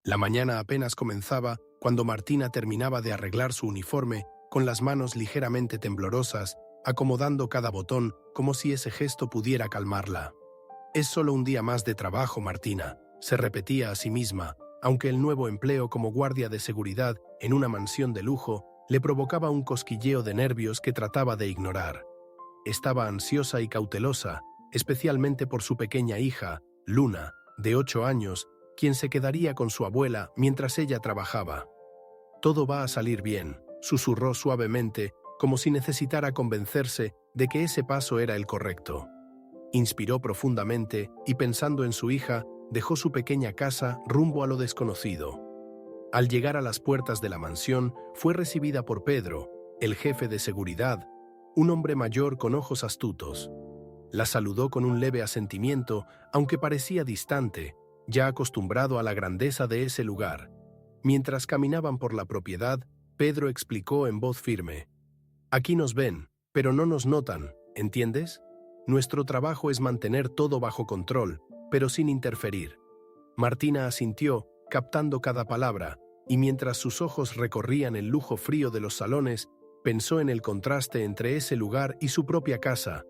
La mañana apenas comenzaba cuando Martina terminaba de arreglar su uniforme con las manos ligeramente temblorosas, acomodando cada botón como si ese gesto pudiera calmarla. «Es solo un día más de trabajo, Martina», se repetía a sí misma, aunque el nuevo empleo como guardia de seguridad en una mansión de lujo le provocaba un cosquilleo de nervios que trataba de ignorar. Estaba ansiosa y cautelosa, especialmente por su pequeña hija, Luna, de 8 años, quien se quedaría con su abuela mientras ella trabajaba. «Todo va a salir bien», susurró suavemente, como si necesitara convencerse de que ese paso era el correcto. Inspiró profundamente y, pensando en su hija, dejó su pequeña casa rumbo a lo desconocido. Al llegar a las puertas de la mansión, fue recibida por Pedro, el jefe de seguridad, un hombre mayor con ojos astutos. La saludó con un leve asentimiento, aunque parecía distante, ya acostumbrado a la grandeza de ese lugar. Mientras caminaban por la propiedad, Pedro explicó en voz firme: «Aquí nos ven, pero no nos notan, ¿entiendes? Nuestro trabajo es mantener todo bajo control, pero sin interferir». Martina asintió, captando cada palabra, y mientras sus ojos recorrían el lujo frío de los salones, pensó en el contraste entre ese lugar y su propia casa,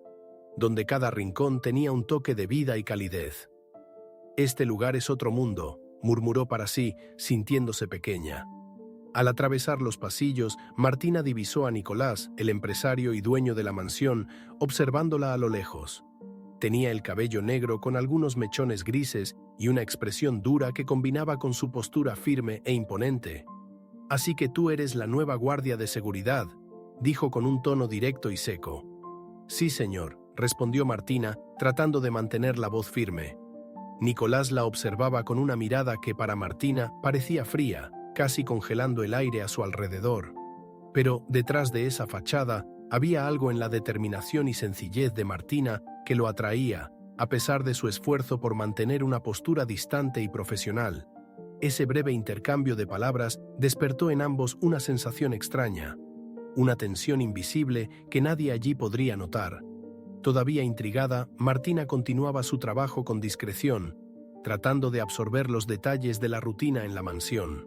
donde cada rincón tenía un toque de vida y calidez. «Este lugar es otro mundo», murmuró para sí, sintiéndose pequeña. Al atravesar los pasillos, Martina divisó a Nicolás, el empresario y dueño de la mansión, observándola a lo lejos. Tenía el cabello negro con algunos mechones grises y una expresión dura que combinaba con su postura firme e imponente. «Así que tú eres la nueva guardia de seguridad», dijo con un tono directo y seco. «Sí, señor», respondió Martina, tratando de mantener la voz firme. Nicolás la observaba con una mirada que para Martina parecía fría, casi congelando el aire a su alrededor. Pero detrás de esa fachada había algo en la determinación y sencillez de Martina que lo atraía, a pesar de su esfuerzo por mantener una postura distante y profesional. Ese breve intercambio de palabras despertó en ambos una sensación extraña, una tensión invisible que nadie allí podría notar. Todavía intrigada, Martina continuaba su trabajo con discreción, tratando de absorber los detalles de la rutina en la mansión.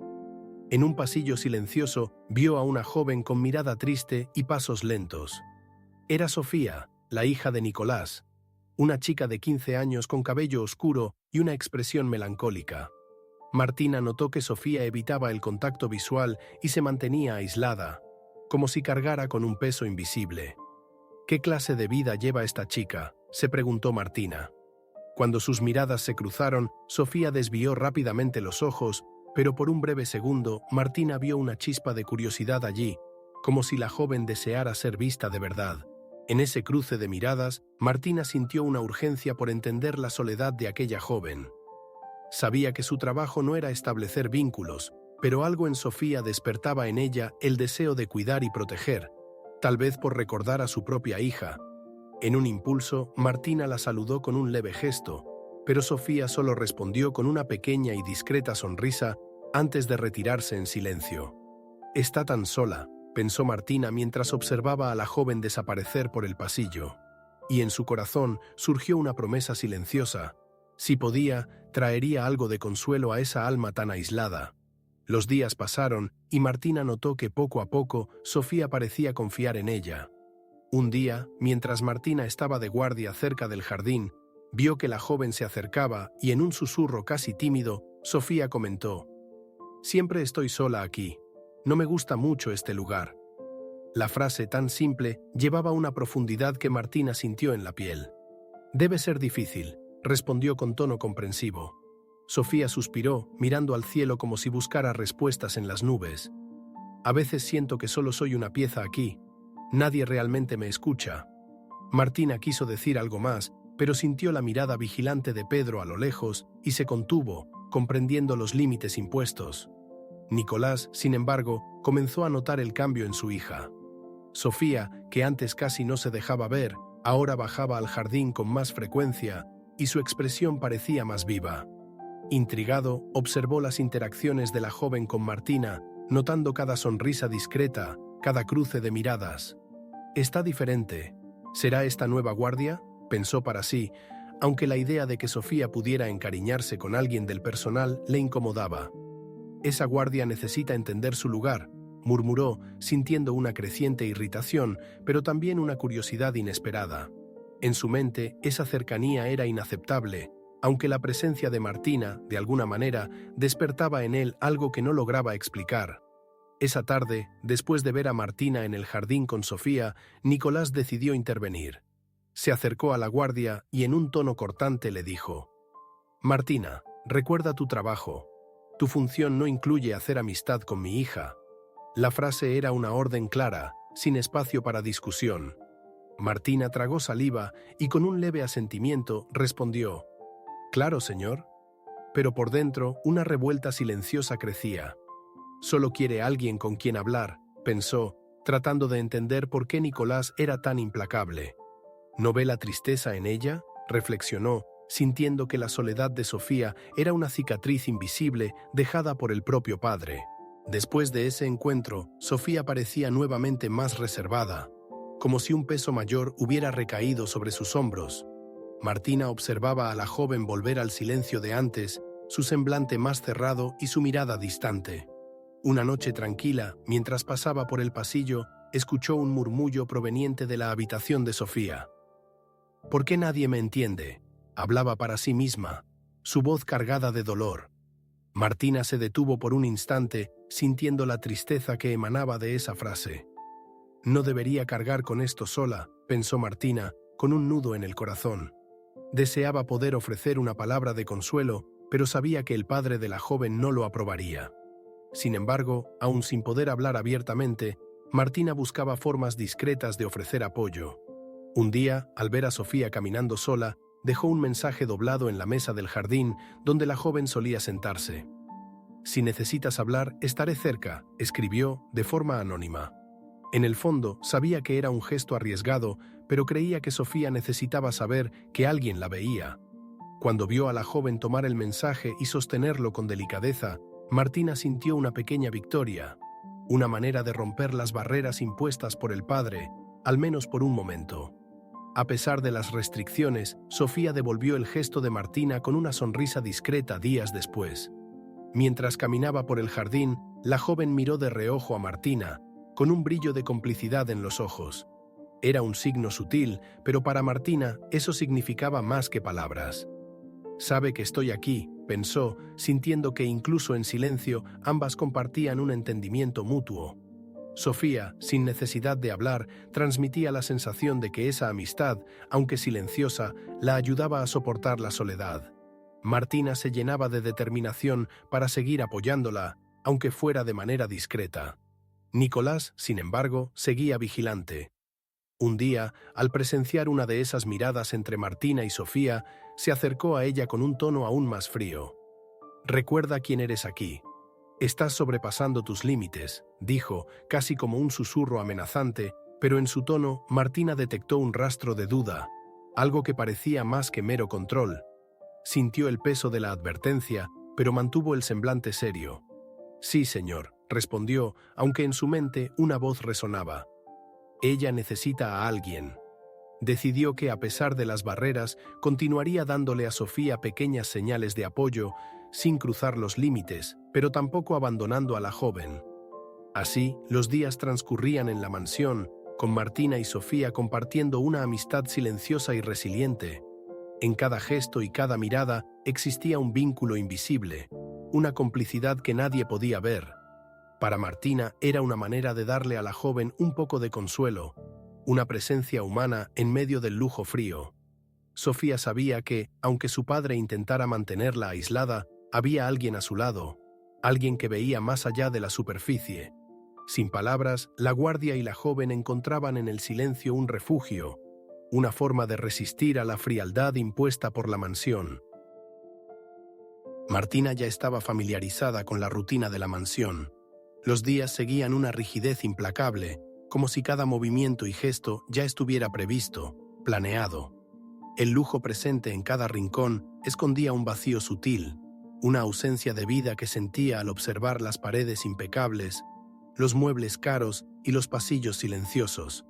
En un pasillo silencioso, vio a una joven con mirada triste y pasos lentos. Era Sofía, la hija de Nicolás, una chica de 15 años con cabello oscuro y una expresión melancólica. Martina notó que Sofía evitaba el contacto visual y se mantenía aislada, como si cargara con un peso invisible. «¿Qué clase de vida lleva esta chica?», se preguntó Martina. Cuando sus miradas se cruzaron, Sofía desvió rápidamente los ojos, pero por un breve segundo Martina vio una chispa de curiosidad allí, como si la joven deseara ser vista de verdad. En ese cruce de miradas, Martina sintió una urgencia por entender la soledad de aquella joven. Sabía que su trabajo no era establecer vínculos, pero algo en Sofía despertaba en ella el deseo de cuidar y proteger, tal vez por recordar a su propia hija. En un impulso, Martina la saludó con un leve gesto, pero Sofía solo respondió con una pequeña y discreta sonrisa antes de retirarse en silencio. «Está tan sola», pensó Martina mientras observaba a la joven desaparecer por el pasillo. Y en su corazón surgió una promesa silenciosa. Si podía, traería algo de consuelo a esa alma tan aislada. Los días pasaron y Martina notó que poco a poco Sofía parecía confiar en ella. Un día, mientras Martina estaba de guardia cerca del jardín, vio que la joven se acercaba y en un susurro casi tímido, Sofía comentó: «Siempre estoy sola aquí. No me gusta mucho este lugar». La frase tan simple llevaba una profundidad que Martina sintió en la piel. «Debe ser difícil», respondió con tono comprensivo. Sofía suspiró, mirando al cielo como si buscara respuestas en las nubes. «A veces siento que solo soy una pieza aquí. Nadie realmente me escucha». Martina quiso decir algo más, pero sintió la mirada vigilante de Pedro a lo lejos y se contuvo, comprendiendo los límites impuestos. Nicolás, sin embargo, comenzó a notar el cambio en su hija. Sofía, que antes casi no se dejaba ver, ahora bajaba al jardín con más frecuencia y su expresión parecía más viva. Intrigado, observó las interacciones de la joven con Martina, notando cada sonrisa discreta, cada cruce de miradas. «Está diferente. ¿Será esta nueva guardia?», pensó para sí, aunque la idea de que Sofía pudiera encariñarse con alguien del personal le incomodaba. Esa guardia necesita entender su lugar, murmuró, sintiendo una creciente irritación, pero también una curiosidad inesperada. En su mente, esa cercanía era inaceptable, aunque la presencia de Martina, de alguna manera, despertaba en él algo que no lograba explicar. Esa tarde, después de ver a Martina en el jardín con Sofía, Nicolás decidió intervenir. Se acercó a la guardia y en un tono cortante le dijo: «Martina, recuerda tu trabajo. Tu función no incluye hacer amistad con mi hija». La frase era una orden clara, sin espacio para discusión. Martina tragó saliva y con un leve asentimiento respondió: «Claro, señor». Pero por dentro una revuelta silenciosa crecía. «Solo quiere alguien con quien hablar», pensó, tratando de entender por qué Nicolás era tan implacable. «¿No ve la tristeza en ella?», reflexionó, sintiendo que la soledad de Sofía era una cicatriz invisible dejada por el propio padre. Después de ese encuentro, Sofía parecía nuevamente más reservada, como si un peso mayor hubiera recaído sobre sus hombros. Martina observaba a la joven volver al silencio de antes, su semblante más cerrado y su mirada distante. Una noche tranquila, mientras pasaba por el pasillo, escuchó un murmullo proveniente de la habitación de Sofía. «¿Por qué nadie me entiende?», hablaba para sí misma, su voz cargada de dolor. Martina se detuvo por un instante, sintiendo la tristeza que emanaba de esa frase. «No debería cargar con esto sola», pensó Martina, con un nudo en el corazón. Deseaba poder ofrecer una palabra de consuelo, pero sabía que el padre de la joven no lo aprobaría. Sin embargo, aun sin poder hablar abiertamente, Martina buscaba formas discretas de ofrecer apoyo. Un día, al ver a Sofía caminando sola, dejó un mensaje doblado en la mesa del jardín donde la joven solía sentarse. «Si necesitas hablar, estaré cerca», escribió de forma anónima. En el fondo, sabía que era un gesto arriesgado, pero creía que Sofía necesitaba saber que alguien la veía. Cuando vio a la joven tomar el mensaje y sostenerlo con delicadeza, Martina sintió una pequeña victoria, una manera de romper las barreras impuestas por el padre, al menos por un momento. A pesar de las restricciones, Sofía devolvió el gesto de Martina con una sonrisa discreta días después. Mientras caminaba por el jardín, la joven miró de reojo a Martina, con un brillo de complicidad en los ojos. Era un signo sutil, pero para Martina eso significaba más que palabras. «Sabe que estoy aquí», pensó, sintiendo que incluso en silencio ambas compartían un entendimiento mutuo. Sofía, sin necesidad de hablar, transmitía la sensación de que esa amistad, aunque silenciosa, la ayudaba a soportar la soledad. Martina se llenaba de determinación para seguir apoyándola, aunque fuera de manera discreta. Nicolás, sin embargo, seguía vigilante. Un día, al presenciar una de esas miradas entre Martina y Sofía, se acercó a ella con un tono aún más frío. «Recuerda quién eres aquí. Estás sobrepasando tus límites», dijo, casi como un susurro amenazante, pero en su tono Martina detectó un rastro de duda, algo que parecía más que mero control. Sintió el peso de la advertencia, pero mantuvo el semblante serio. «Sí, señor», respondió, aunque en su mente una voz resonaba. «Ella necesita a alguien». Decidió que, a pesar de las barreras, continuaría dándole a Sofía pequeñas señales de apoyo, sin cruzar los límites, pero tampoco abandonando a la joven. Así, los días transcurrían en la mansión, con Martina y Sofía compartiendo una amistad silenciosa y resiliente. En cada gesto y cada mirada existía un vínculo invisible, una complicidad que nadie podía ver. Para Martina era una manera de darle a la joven un poco de consuelo, una presencia humana en medio del lujo frío. Sofía sabía que, aunque su padre intentara mantenerla aislada, había alguien a su lado, alguien que veía más allá de la superficie. Sin palabras, la guardia y la joven encontraban en el silencio un refugio, una forma de resistir a la frialdad impuesta por la mansión. Martina ya estaba familiarizada con la rutina de la mansión. Los días seguían una rigidez implacable, como si cada movimiento y gesto ya estuviera previsto, planeado. El lujo presente en cada rincón escondía un vacío sutil, una ausencia de vida que sentía al observar las paredes impecables, los muebles caros y los pasillos silenciosos.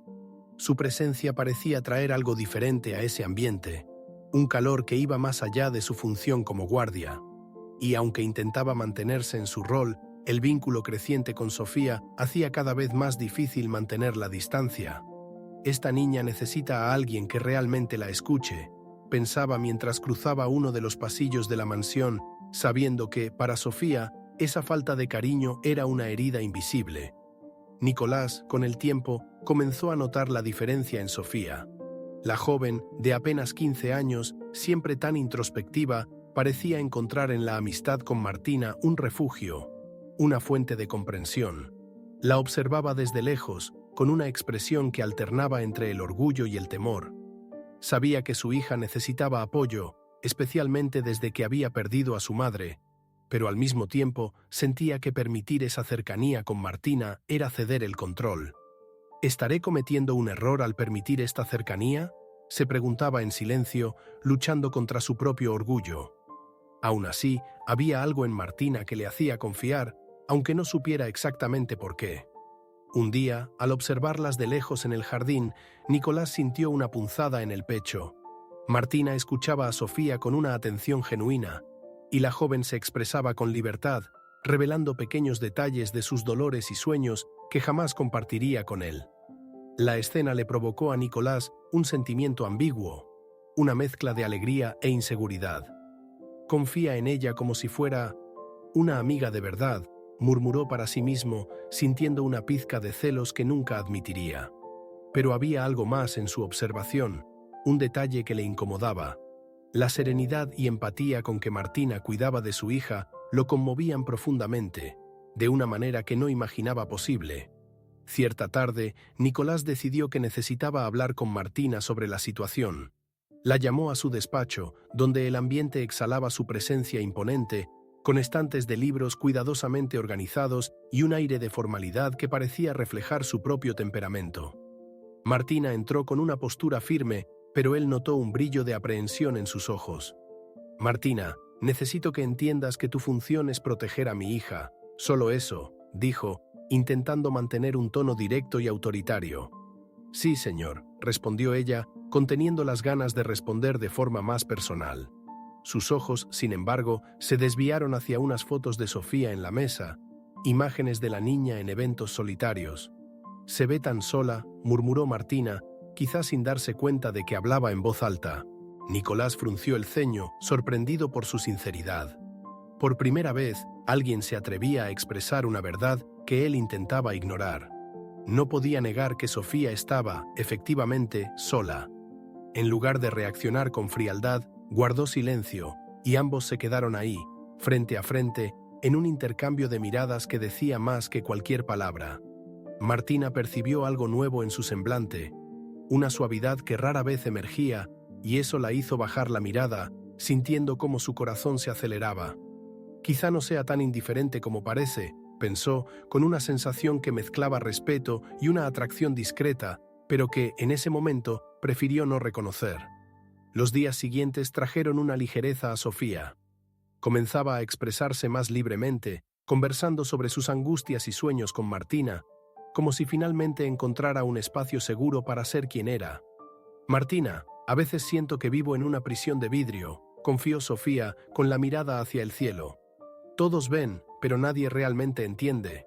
Su presencia parecía traer algo diferente a ese ambiente, un calor que iba más allá de su función como guardia. y aunque intentaba mantenerse en su rol, el vínculo creciente con Sofía hacía cada vez más difícil mantener la distancia. Esta niña necesita a alguien que realmente la escuche, pensaba mientras cruzaba uno de los pasillos de la mansión, sabiendo que, para Sofía, esa falta de cariño era una herida invisible. Nicolás, con el tiempo, comenzó a notar la diferencia en Sofía. La joven, de apenas 15 años, siempre tan introspectiva, parecía encontrar en la amistad con Martina un refugio, una fuente de comprensión. La observaba desde lejos, con una expresión que alternaba entre el orgullo y el temor. Sabía que su hija necesitaba apoyo, especialmente desde que había perdido a su madre, pero al mismo tiempo sentía que permitir esa cercanía con Martina era ceder el control. ¿Estaré cometiendo un error al permitir esta cercanía?, se preguntaba en silencio, luchando contra su propio orgullo. Aún así, había algo en Martina que le hacía confiar, aunque no supiera exactamente por qué. Un día, al observarlas de lejos en el jardín, Nicolás sintió una punzada en el pecho. Martina escuchaba a Sofía con una atención genuina, y la joven se expresaba con libertad, revelando pequeños detalles de sus dolores y sueños que jamás compartiría con él. La escena le provocó a Nicolás un sentimiento ambiguo, una mezcla de alegría e inseguridad. «Confía en ella como si fuera una amiga de verdad», murmuró para sí mismo, sintiendo una pizca de celos que nunca admitiría. Pero había algo más en su observación, un detalle que le incomodaba. La serenidad y empatía con que Martina cuidaba de su hija lo conmovían profundamente, de una manera que no imaginaba posible. Cierta tarde, Nicolás decidió que necesitaba hablar con Martina sobre la situación. La llamó a su despacho, donde el ambiente exhalaba su presencia imponente, con estantes de libros cuidadosamente organizados y un aire de formalidad que parecía reflejar su propio temperamento. Martina entró con una postura firme, pero él notó un brillo de aprehensión en sus ojos. «Martina, necesito que entiendas que tu función es proteger a mi hija. Solo eso», dijo, intentando mantener un tono directo y autoritario. «Sí, señor», respondió ella, conteniendo las ganas de responder de forma más personal. Sus ojos, sin embargo, se desviaron hacia unas fotos de Sofía en la mesa, imágenes de la niña en eventos solitarios. «Se ve tan sola», murmuró Martina, quizás sin darse cuenta de que hablaba en voz alta. Nicolás frunció el ceño, sorprendido por su sinceridad. Por primera vez, alguien se atrevía a expresar una verdad que él intentaba ignorar. No podía negar que Sofía estaba, efectivamente, sola. En lugar de reaccionar con frialdad, guardó silencio, y ambos se quedaron ahí, frente a frente, en un intercambio de miradas que decía más que cualquier palabra. Martina percibió algo nuevo en su semblante, una suavidad que rara vez emergía, y eso la hizo bajar la mirada, sintiendo cómo su corazón se aceleraba. «Quizá no sea tan indiferente como parece», pensó, con una sensación que mezclaba respeto y una atracción discreta, pero que, en ese momento, prefirió no reconocer. Los días siguientes trajeron una ligereza a Sofía. Comenzaba a expresarse más libremente, conversando sobre sus angustias y sueños con Martina, como si finalmente encontrara un espacio seguro para ser quien era. «Martina, a veces siento que vivo en una prisión de vidrio», confió Sofía, con la mirada hacia el cielo. «Todos ven, pero nadie realmente entiende».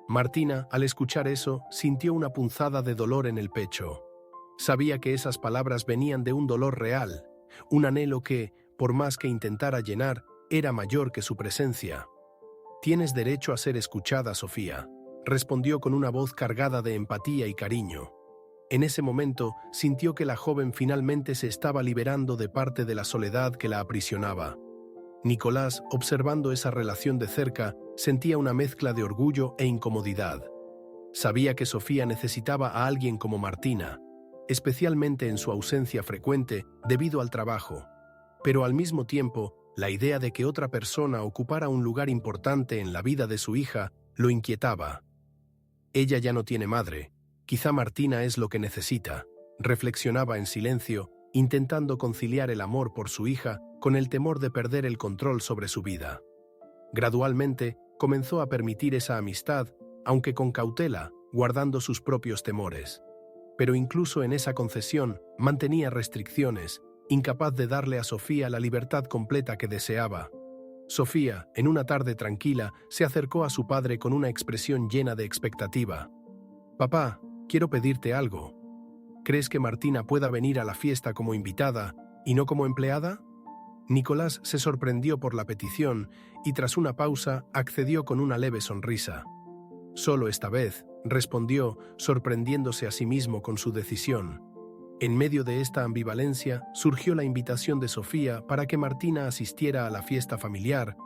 Martina, al escuchar eso, sintió una punzada de dolor en el pecho. Sabía que esas palabras venían de un dolor real, un anhelo que, por más que intentara llenar, era mayor que su presencia. «Tienes derecho a ser escuchada, Sofía», respondió con una voz cargada de empatía y cariño. En ese momento, sintió que la joven finalmente se estaba liberando de parte de la soledad que la aprisionaba. Nicolás, observando esa relación de cerca, sentía una mezcla de orgullo e incomodidad. Sabía que Sofía necesitaba a alguien como Martina, especialmente en su ausencia frecuente debido al trabajo, pero al mismo tiempo, la idea de que otra persona ocupara un lugar importante en la vida de su hija lo inquietaba. «Ella ya no tiene madre, quizá Martina es lo que necesita», reflexionaba en silencio, intentando conciliar el amor por su hija con el temor de perder el control sobre su vida. Gradualmente, comenzó a permitir esa amistad, aunque con cautela, guardando sus propios temores. Pero incluso en esa concesión, mantenía restricciones, incapaz de darle a Sofía la libertad completa que deseaba. Sofía, en una tarde tranquila, se acercó a su padre con una expresión llena de expectativa. «Papá, quiero pedirte algo. ¿Crees que Martina pueda venir a la fiesta como invitada y no como empleada?» Nicolás se sorprendió por la petición y tras una pausa accedió con una leve sonrisa. «Solo esta vez», respondió, sorprendiéndose a sí mismo con su decisión. En medio de esta ambivalencia surgió la invitación de Sofía para que Martina asistiera a la fiesta familiar,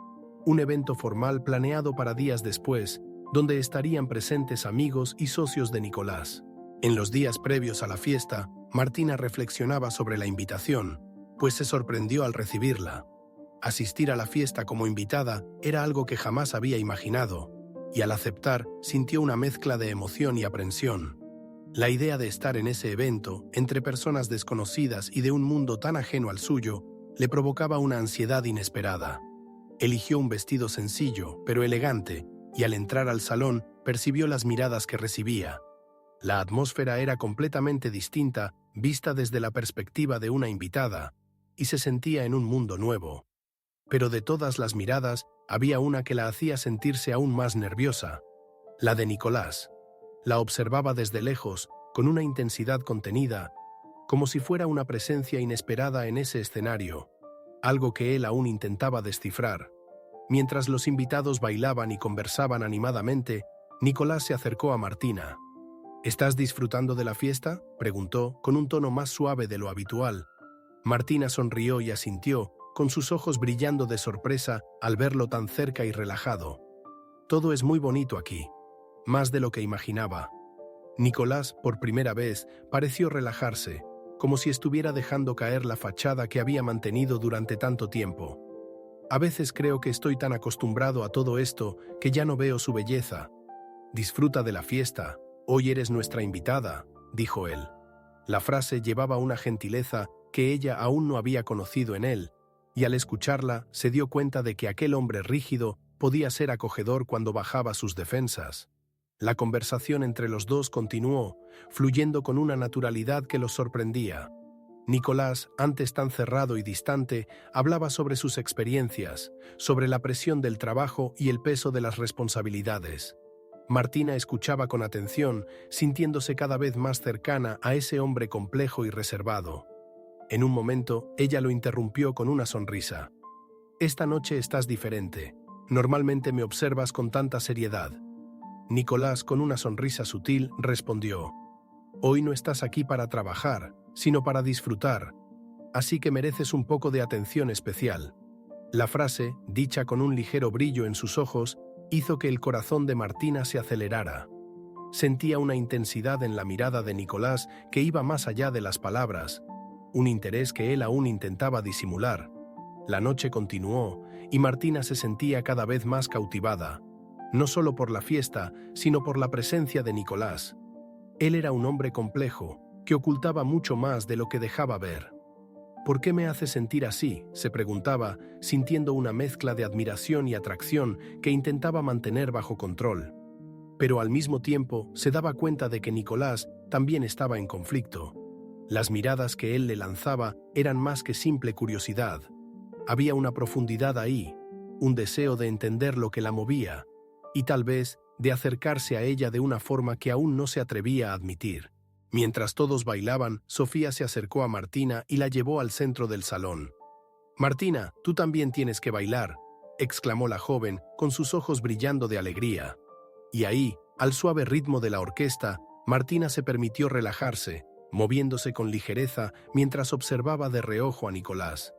un evento formal planeado para días después, donde estarían presentes amigos y socios de Nicolás. En los días previos a la fiesta, Martina reflexionaba sobre la invitación, pues se sorprendió al recibirla. Asistir a la fiesta como invitada era algo que jamás había imaginado, y al aceptar sintió una mezcla de emoción y aprensión. La idea de estar en ese evento, entre personas desconocidas y de un mundo tan ajeno al suyo, le provocaba una ansiedad inesperada. Eligió un vestido sencillo, pero elegante, y al entrar al salón percibió las miradas que recibía. La atmósfera era completamente distinta, vista desde la perspectiva de una invitada, y se sentía en un mundo nuevo. Pero de todas las miradas, había una que la hacía sentirse aún más nerviosa, la de Nicolás. La observaba desde lejos, con una intensidad contenida, como si fuera una presencia inesperada en ese escenario, algo que él aún intentaba descifrar. Mientras los invitados bailaban y conversaban animadamente, Nicolás se acercó a Martina. «¿Estás disfrutando de la fiesta?», preguntó, con un tono más suave de lo habitual. Martina sonrió y asintió, con sus ojos brillando de sorpresa al verlo tan cerca y relajado. «Todo es muy bonito aquí, más de lo que imaginaba». Nicolás, por primera vez, pareció relajarse, como si estuviera dejando caer la fachada que había mantenido durante tanto tiempo. «A veces creo que estoy tan acostumbrado a todo esto que ya no veo su belleza». «Disfruta de la fiesta, hoy eres nuestra invitada», dijo él. La frase llevaba una gentileza que ella aún no había conocido en él, y al escucharla se dio cuenta de que aquel hombre rígido podía ser acogedor cuando bajaba sus defensas. La conversación entre los dos continuó, fluyendo con una naturalidad que los sorprendía. Nicolás, antes tan cerrado y distante, hablaba sobre sus experiencias, sobre la presión del trabajo y el peso de las responsabilidades. Martina escuchaba con atención, sintiéndose cada vez más cercana a ese hombre complejo y reservado. En un momento, ella lo interrumpió con una sonrisa. «Esta noche estás diferente. Normalmente me observas con tanta seriedad». Nicolás, con una sonrisa sutil, respondió: «Hoy no estás aquí para trabajar, sino para disfrutar, así que mereces un poco de atención especial». La frase, dicha con un ligero brillo en sus ojos, hizo que el corazón de Martina se acelerara. Sentía una intensidad en la mirada de Nicolás que iba más allá de las palabras, un interés que él aún intentaba disimular. La noche continuó y Martina se sentía cada vez más cautivada, no solo por la fiesta, sino por la presencia de Nicolás. Él era un hombre complejo, que ocultaba mucho más de lo que dejaba ver. «¿Por qué me hace sentir así?», se preguntaba, sintiendo una mezcla de admiración y atracción que intentaba mantener bajo control. Pero al mismo tiempo se daba cuenta de que Nicolás también estaba en conflicto. Las miradas que él le lanzaba eran más que simple curiosidad. Había una profundidad ahí, un deseo de entender lo que la movía, y tal vez de acercarse a ella de una forma que aún no se atrevía a admitir. Mientras todos bailaban, Sofía se acercó a Martina y la llevó al centro del salón. «Martina, tú también tienes que bailar», exclamó la joven, con sus ojos brillando de alegría. Y ahí, al suave ritmo de la orquesta, Martina se permitió relajarse, moviéndose con ligereza mientras observaba de reojo a Nicolás.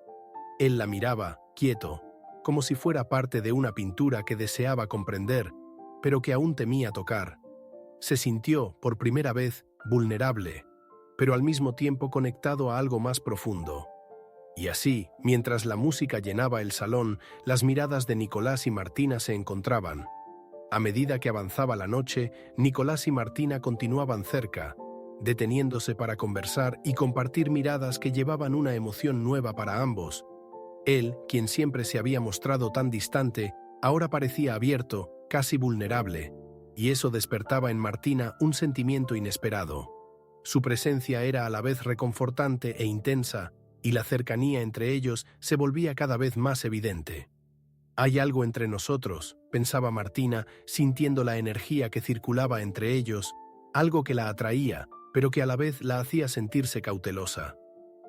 Él la miraba, quieto, como si fuera parte de una pintura que deseaba comprender, pero que aún temía tocar. Se sintió, por primera vez, vulnerable, pero al mismo tiempo conectado a algo más profundo. Y así, mientras la música llenaba el salón, las miradas de Nicolás y Martina se encontraban. A medida que avanzaba la noche, Nicolás y Martina continuaban cerca, deteniéndose para conversar y compartir miradas que llevaban una emoción nueva para ambos. Él, quien siempre se había mostrado tan distante, ahora parecía abierto, casi vulnerable, y eso despertaba en Martina un sentimiento inesperado. Su presencia era a la vez reconfortante e intensa, y la cercanía entre ellos se volvía cada vez más evidente. Hay algo entre nosotros, pensaba Martina, sintiendo la energía que circulaba entre ellos, algo que la atraía, pero que a la vez la hacía sentirse cautelosa.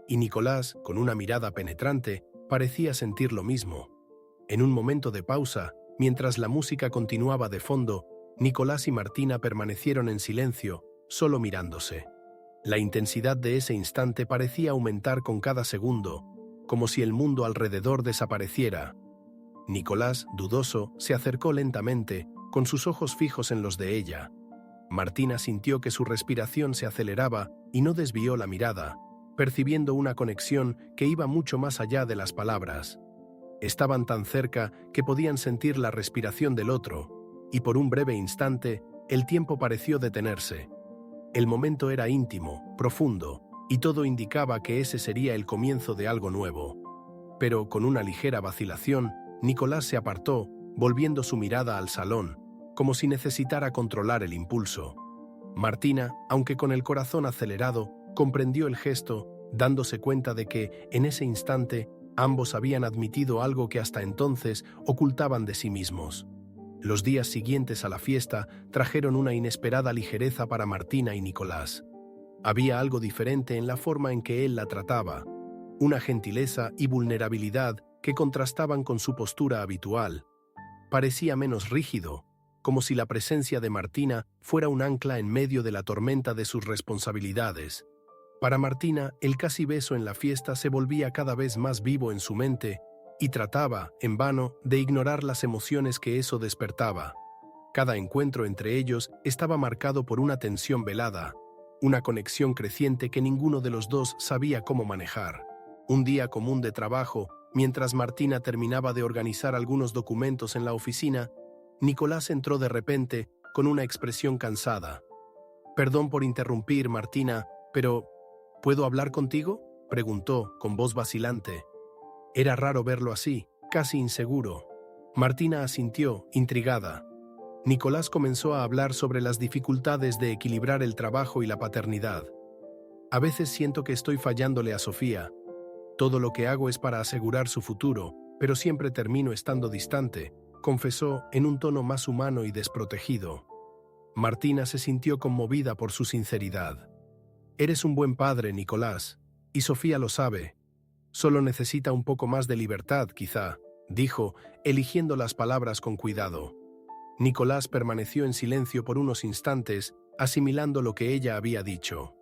Y Nicolás, con una mirada penetrante, parecía sentir lo mismo. En un momento de pausa, mientras la música continuaba de fondo, Nicolás y Martina permanecieron en silencio, solo mirándose. La intensidad de ese instante parecía aumentar con cada segundo, como si el mundo alrededor desapareciera. Nicolás, dudoso, se acercó lentamente, con sus ojos fijos en los de ella. Martina sintió que su respiración se aceleraba y no desvió la mirada, percibiendo una conexión que iba mucho más allá de las palabras. Estaban tan cerca que podían sentir la respiración del otro, y por un breve instante, el tiempo pareció detenerse. El momento era íntimo, profundo, y todo indicaba que ese sería el comienzo de algo nuevo. Pero con una ligera vacilación, Nicolás se apartó, volviendo su mirada al salón, como si necesitara controlar el impulso. Martina, aunque con el corazón acelerado, comprendió el gesto, dándose cuenta de que, en ese instante, ambos habían admitido algo que hasta entonces ocultaban de sí mismos. Los días siguientes a la fiesta trajeron una inesperada ligereza para Martina y Nicolás. Había algo diferente en la forma en que él la trataba, una gentileza y vulnerabilidad que contrastaban con su postura habitual. Parecía menos rígido, como si la presencia de Martina fuera un ancla en medio de la tormenta de sus responsabilidades. Para Martina, el casi beso en la fiesta se volvía cada vez más vivo en su mente y trataba, en vano, de ignorar las emociones que eso despertaba. Cada encuentro entre ellos estaba marcado por una tensión velada, una conexión creciente que ninguno de los dos sabía cómo manejar. Un día común de trabajo, mientras Martina terminaba de organizar algunos documentos en la oficina, Nicolás entró de repente con una expresión cansada. «Perdón por interrumpir, Martina, pero ¿puedo hablar contigo?», preguntó, con voz vacilante. Era raro verlo así, casi inseguro. Martina asintió, intrigada. Nicolás comenzó a hablar sobre las dificultades de equilibrar el trabajo y la paternidad. «A veces siento que estoy fallándole a Sofía. Todo lo que hago es para asegurar su futuro, pero siempre termino estando distante», confesó en un tono más humano y desprotegido. Martina se sintió conmovida por su sinceridad. «Eres un buen padre, Nicolás, y Sofía lo sabe. Solo necesita un poco más de libertad, quizá», dijo, eligiendo las palabras con cuidado. Nicolás permaneció en silencio por unos instantes, asimilando lo que ella había dicho.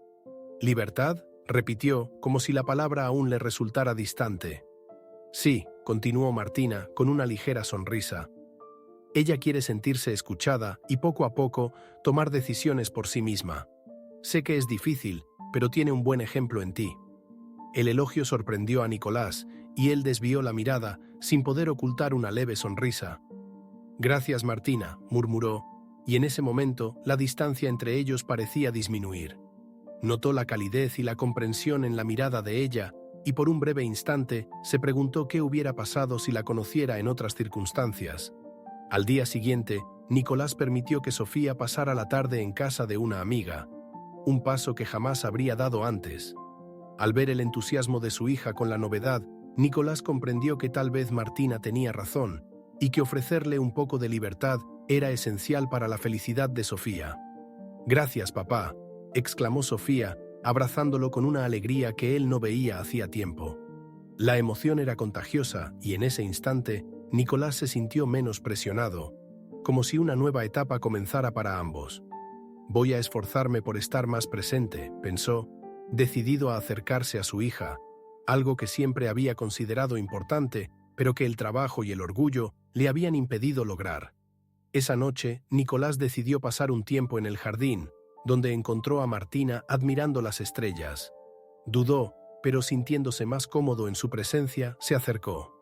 «¿Libertad?», repitió, como si la palabra aún le resultara distante. «Sí», continuó Martina, con una ligera sonrisa. «Ella quiere sentirse escuchada y poco a poco tomar decisiones por sí misma. Sé que es difícil, pero tiene un buen ejemplo en ti». El elogio sorprendió a Nicolás, y él desvió la mirada, sin poder ocultar una leve sonrisa. «Gracias, Martina», murmuró, y en ese momento la distancia entre ellos parecía disminuir. Notó la calidez y la comprensión en la mirada de ella, y por un breve instante se preguntó qué hubiera pasado si la conociera en otras circunstancias. Al día siguiente, Nicolás permitió que Sofía pasara la tarde en casa de una amiga, un paso que jamás habría dado antes. Al ver el entusiasmo de su hija con la novedad, Nicolás comprendió que tal vez Martina tenía razón, y que ofrecerle un poco de libertad era esencial para la felicidad de Sofía. «Gracias, papá», exclamó Sofía, abrazándolo con una alegría que él no veía hacía tiempo. La emoción era contagiosa y en ese instante Nicolás se sintió menos presionado, como si una nueva etapa comenzara para ambos. «Voy a esforzarme por estar más presente», pensó, decidido a acercarse a su hija, algo que siempre había considerado importante, pero que el trabajo y el orgullo le habían impedido lograr. Esa noche, Nicolás decidió pasar un tiempo en el jardín, donde encontró a Martina admirando las estrellas. Dudó, pero sintiéndose más cómodo en su presencia, se acercó.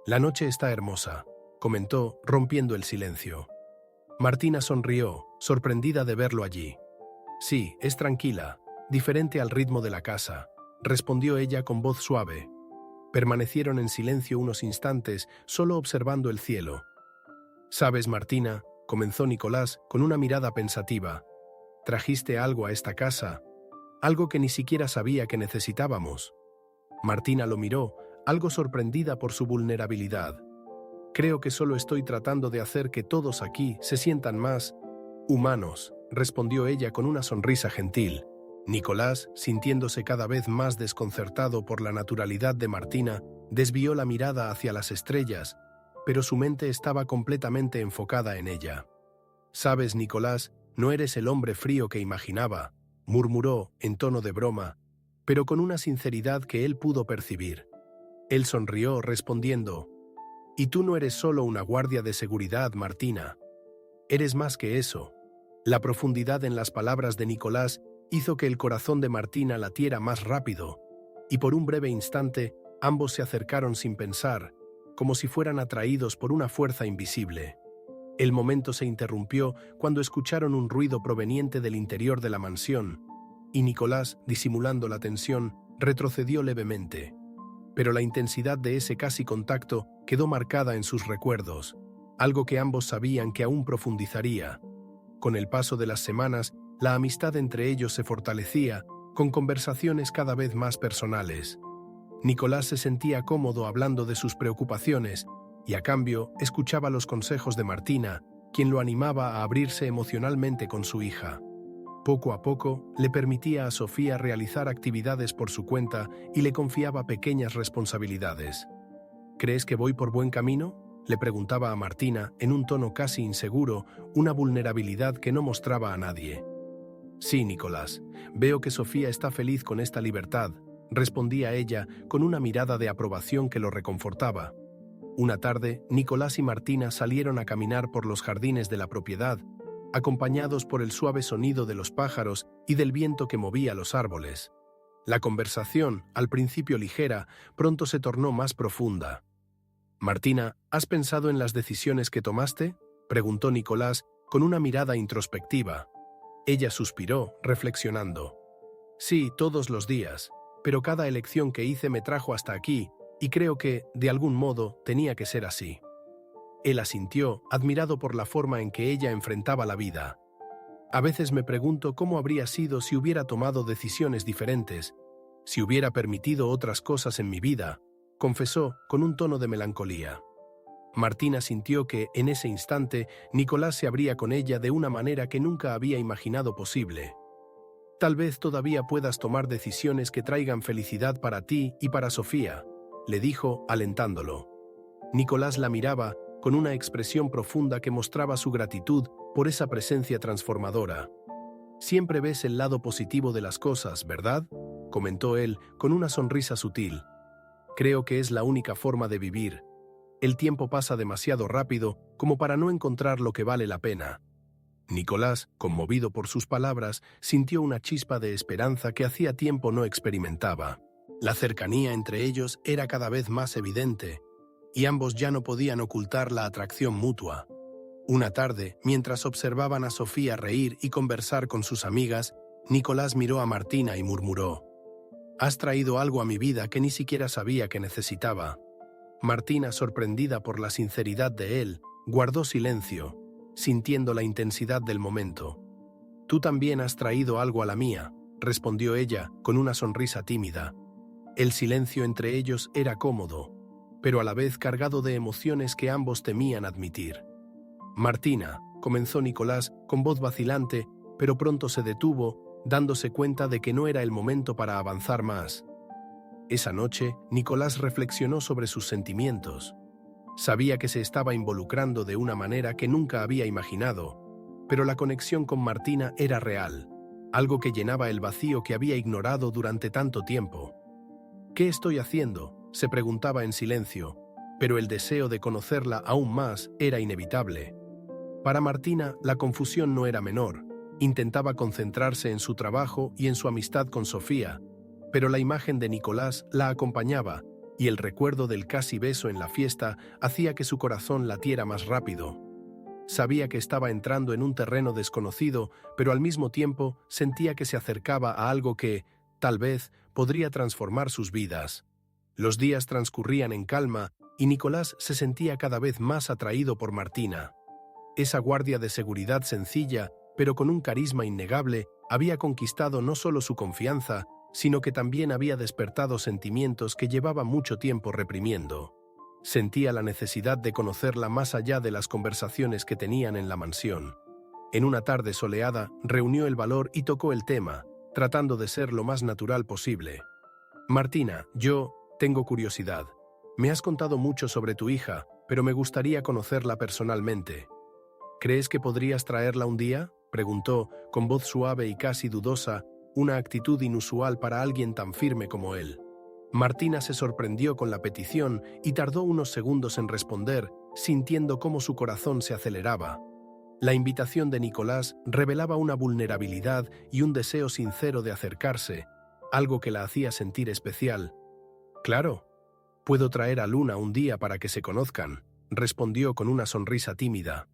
«La noche está hermosa», comentó, rompiendo el silencio. Martina sonrió, sorprendida de verlo allí. «Sí, es tranquila, diferente al ritmo de la casa», respondió ella con voz suave. Permanecieron en silencio unos instantes, solo observando el cielo. «¿Sabes, Martina?», comenzó Nicolás con una mirada pensativa. «Trajiste algo a esta casa, algo que ni siquiera sabía que necesitábamos». Martina lo miró, algo sorprendida por su vulnerabilidad. Creo que solo estoy tratando de hacer que todos aquí se sientan más humanos, respondió ella con una sonrisa gentil. Nicolás, sintiéndose cada vez más desconcertado por la naturalidad de Martina, desvió la mirada hacia las estrellas, pero su mente estaba completamente enfocada en ella. «Sabes, Nicolás, no eres el hombre frío que imaginaba», murmuró en tono de broma, pero con una sinceridad que él pudo percibir. Él sonrió respondiendo: «Y tú no eres solo una guardia de seguridad, Martina. Eres más que eso». La profundidad en las palabras de Nicolás hizo que el corazón de Martina latiera más rápido, y por un breve instante ambos se acercaron sin pensar, como si fueran atraídos por una fuerza invisible. El momento se interrumpió cuando escucharon un ruido proveniente del interior de la mansión, y Nicolás, disimulando la tensión, retrocedió levemente. Pero la intensidad de ese casi contacto quedó marcada en sus recuerdos, algo que ambos sabían que aún profundizaría. Con el paso de las semanas, la amistad entre ellos se fortalecía, con conversaciones cada vez más personales. Nicolás se sentía cómodo hablando de sus preocupaciones y, a cambio, escuchaba los consejos de Martina, quien lo animaba a abrirse emocionalmente con su hija. Poco a poco, le permitía a Sofía realizar actividades por su cuenta y le confiaba pequeñas responsabilidades. «¿Crees que voy por buen camino?», le preguntaba a Martina en un tono casi inseguro, una vulnerabilidad que no mostraba a nadie. «Sí, Nicolás, veo que Sofía está feliz con esta libertad», respondía ella con una mirada de aprobación que lo reconfortaba. Una tarde, Nicolás y Martina salieron a caminar por los jardines de la propiedad, acompañados por el suave sonido de los pájaros y del viento que movía los árboles. La conversación, al principio ligera, pronto se tornó más profunda. «Martina, ¿has pensado en las decisiones que tomaste?», preguntó Nicolás con una mirada introspectiva. Ella suspiró, reflexionando. «Sí, todos los días, pero cada elección que hice me trajo hasta aquí, y creo que, de algún modo, tenía que ser así». Él asintió, admirado por la forma en que ella enfrentaba la vida. «A veces me pregunto cómo habría sido si hubiera tomado decisiones diferentes, si hubiera permitido otras cosas en mi vida», confesó con un tono de melancolía. Martina sintió que, en ese instante, Nicolás se abría con ella de una manera que nunca había imaginado posible. «Tal vez todavía puedas tomar decisiones que traigan felicidad para ti y para Sofía», le dijo, alentándolo. Nicolás la miraba con una expresión profunda que mostraba su gratitud por esa presencia transformadora. «Siempre ves el lado positivo de las cosas, ¿verdad?», comentó él con una sonrisa sutil. «Creo que es la única forma de vivir. El tiempo pasa demasiado rápido como para no encontrar lo que vale la pena». Nicolás, conmovido por sus palabras, sintió una chispa de esperanza que hacía tiempo no experimentaba. La cercanía entre ellos era cada vez más evidente, y ambos ya no podían ocultar la atracción mutua. Una tarde, mientras observaban a Sofía reír y conversar con sus amigas, Nicolás miró a Martina y murmuró: «Has traído algo a mi vida que ni siquiera sabía que necesitaba». Martina, sorprendida por la sinceridad de él, guardó silencio, sintiendo la intensidad del momento. «Tú también has traído algo a la mía», respondió ella con una sonrisa tímida. El silencio entre ellos era cómodo, pero a la vez cargado de emociones que ambos temían admitir. «Martina», comenzó Nicolás con voz vacilante, pero pronto se detuvo, dándose cuenta de que no era el momento para avanzar más. Esa noche, Nicolás reflexionó sobre sus sentimientos. Sabía que se estaba involucrando de una manera que nunca había imaginado, pero la conexión con Martina era real, algo que llenaba el vacío que había ignorado durante tanto tiempo. «¿Qué estoy haciendo?», se preguntaba en silencio, pero el deseo de conocerla aún más era inevitable. Para Martina, la confusión no era menor. Intentaba concentrarse en su trabajo y en su amistad con Sofía, pero la imagen de Nicolás la acompañaba, y el recuerdo del casi beso en la fiesta hacía que su corazón latiera más rápido. Sabía que estaba entrando en un terreno desconocido, pero al mismo tiempo sentía que se acercaba a algo que, tal vez, podría transformar sus vidas. Los días transcurrían en calma, y Nicolás se sentía cada vez más atraído por Martina. Esa guardia de seguridad sencilla, pero con un carisma innegable, había conquistado no solo su confianza, sino que también había despertado sentimientos que llevaba mucho tiempo reprimiendo. Sentía la necesidad de conocerla más allá de las conversaciones que tenían en la mansión. En una tarde soleada, reunió el valor y tocó el tema, tratando de ser lo más natural posible. Martina, yo tengo curiosidad. Me has contado mucho sobre tu hija, pero me gustaría conocerla personalmente. ¿Crees que podrías traerla un día?, preguntó, con voz suave y casi dudosa, una actitud inusual para alguien tan firme como él. Martina se sorprendió con la petición y tardó unos segundos en responder, sintiendo cómo su corazón se aceleraba. La invitación de Nicolás revelaba una vulnerabilidad y un deseo sincero de acercarse, algo que la hacía sentir especial. «Claro, puedo traer a Luna un día para que se conozcan», respondió con una sonrisa tímida.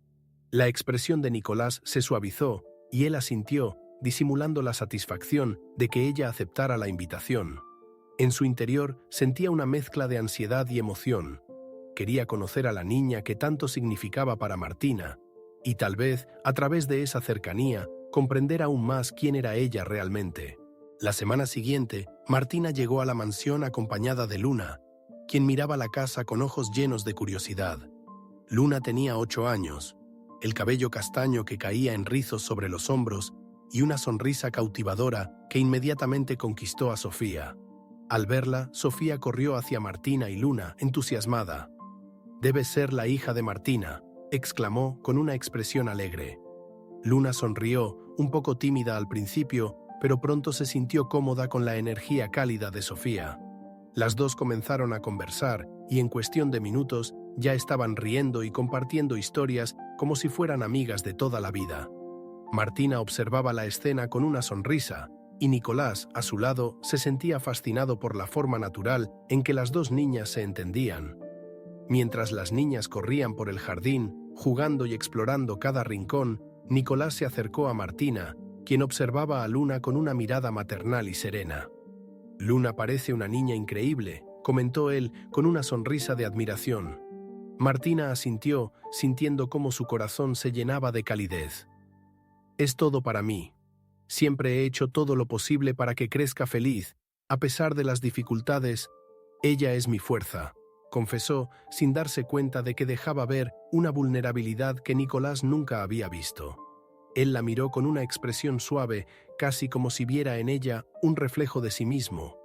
La expresión de Nicolás se suavizó y él asintió, disimulando la satisfacción de que ella aceptara la invitación. En su interior sentía una mezcla de ansiedad y emoción. Quería conocer a la niña que tanto significaba para Martina, y tal vez, a través de esa cercanía, comprender aún más quién era ella realmente. La semana siguiente, Martina llegó a la mansión acompañada de Luna, quien miraba la casa con ojos llenos de curiosidad. Luna tenía 8 años, el cabello castaño que caía en rizos sobre los hombros y una sonrisa cautivadora que inmediatamente conquistó a Sofía. Al verla, Sofía corrió hacia Martina y Luna, entusiasmada. «Debe ser la hija de Martina», exclamó con una expresión alegre. Luna sonrió, un poco tímida al principio, pero pronto se sintió cómoda con la energía cálida de Sofía. Las dos comenzaron a conversar y en cuestión de minutos ya estaban riendo y compartiendo historias como si fueran amigas de toda la vida. Martina observaba la escena con una sonrisa, y Nicolás, a su lado, se sentía fascinado por la forma natural en que las dos niñas se entendían. Mientras las niñas corrían por el jardín, jugando y explorando cada rincón, Nicolás se acercó a Martina, quien observaba a Luna con una mirada maternal y serena. «Luna parece una niña increíble», comentó él con una sonrisa de admiración. Martina asintió, sintiendo cómo su corazón se llenaba de calidez. «Es todo para mí. Siempre he hecho todo lo posible para que crezca feliz, a pesar de las dificultades. Ella es mi fuerza», confesó, sin darse cuenta de que dejaba ver una vulnerabilidad que Nicolás nunca había visto. Él la miró con una expresión suave, casi como si viera en ella un reflejo de sí mismo,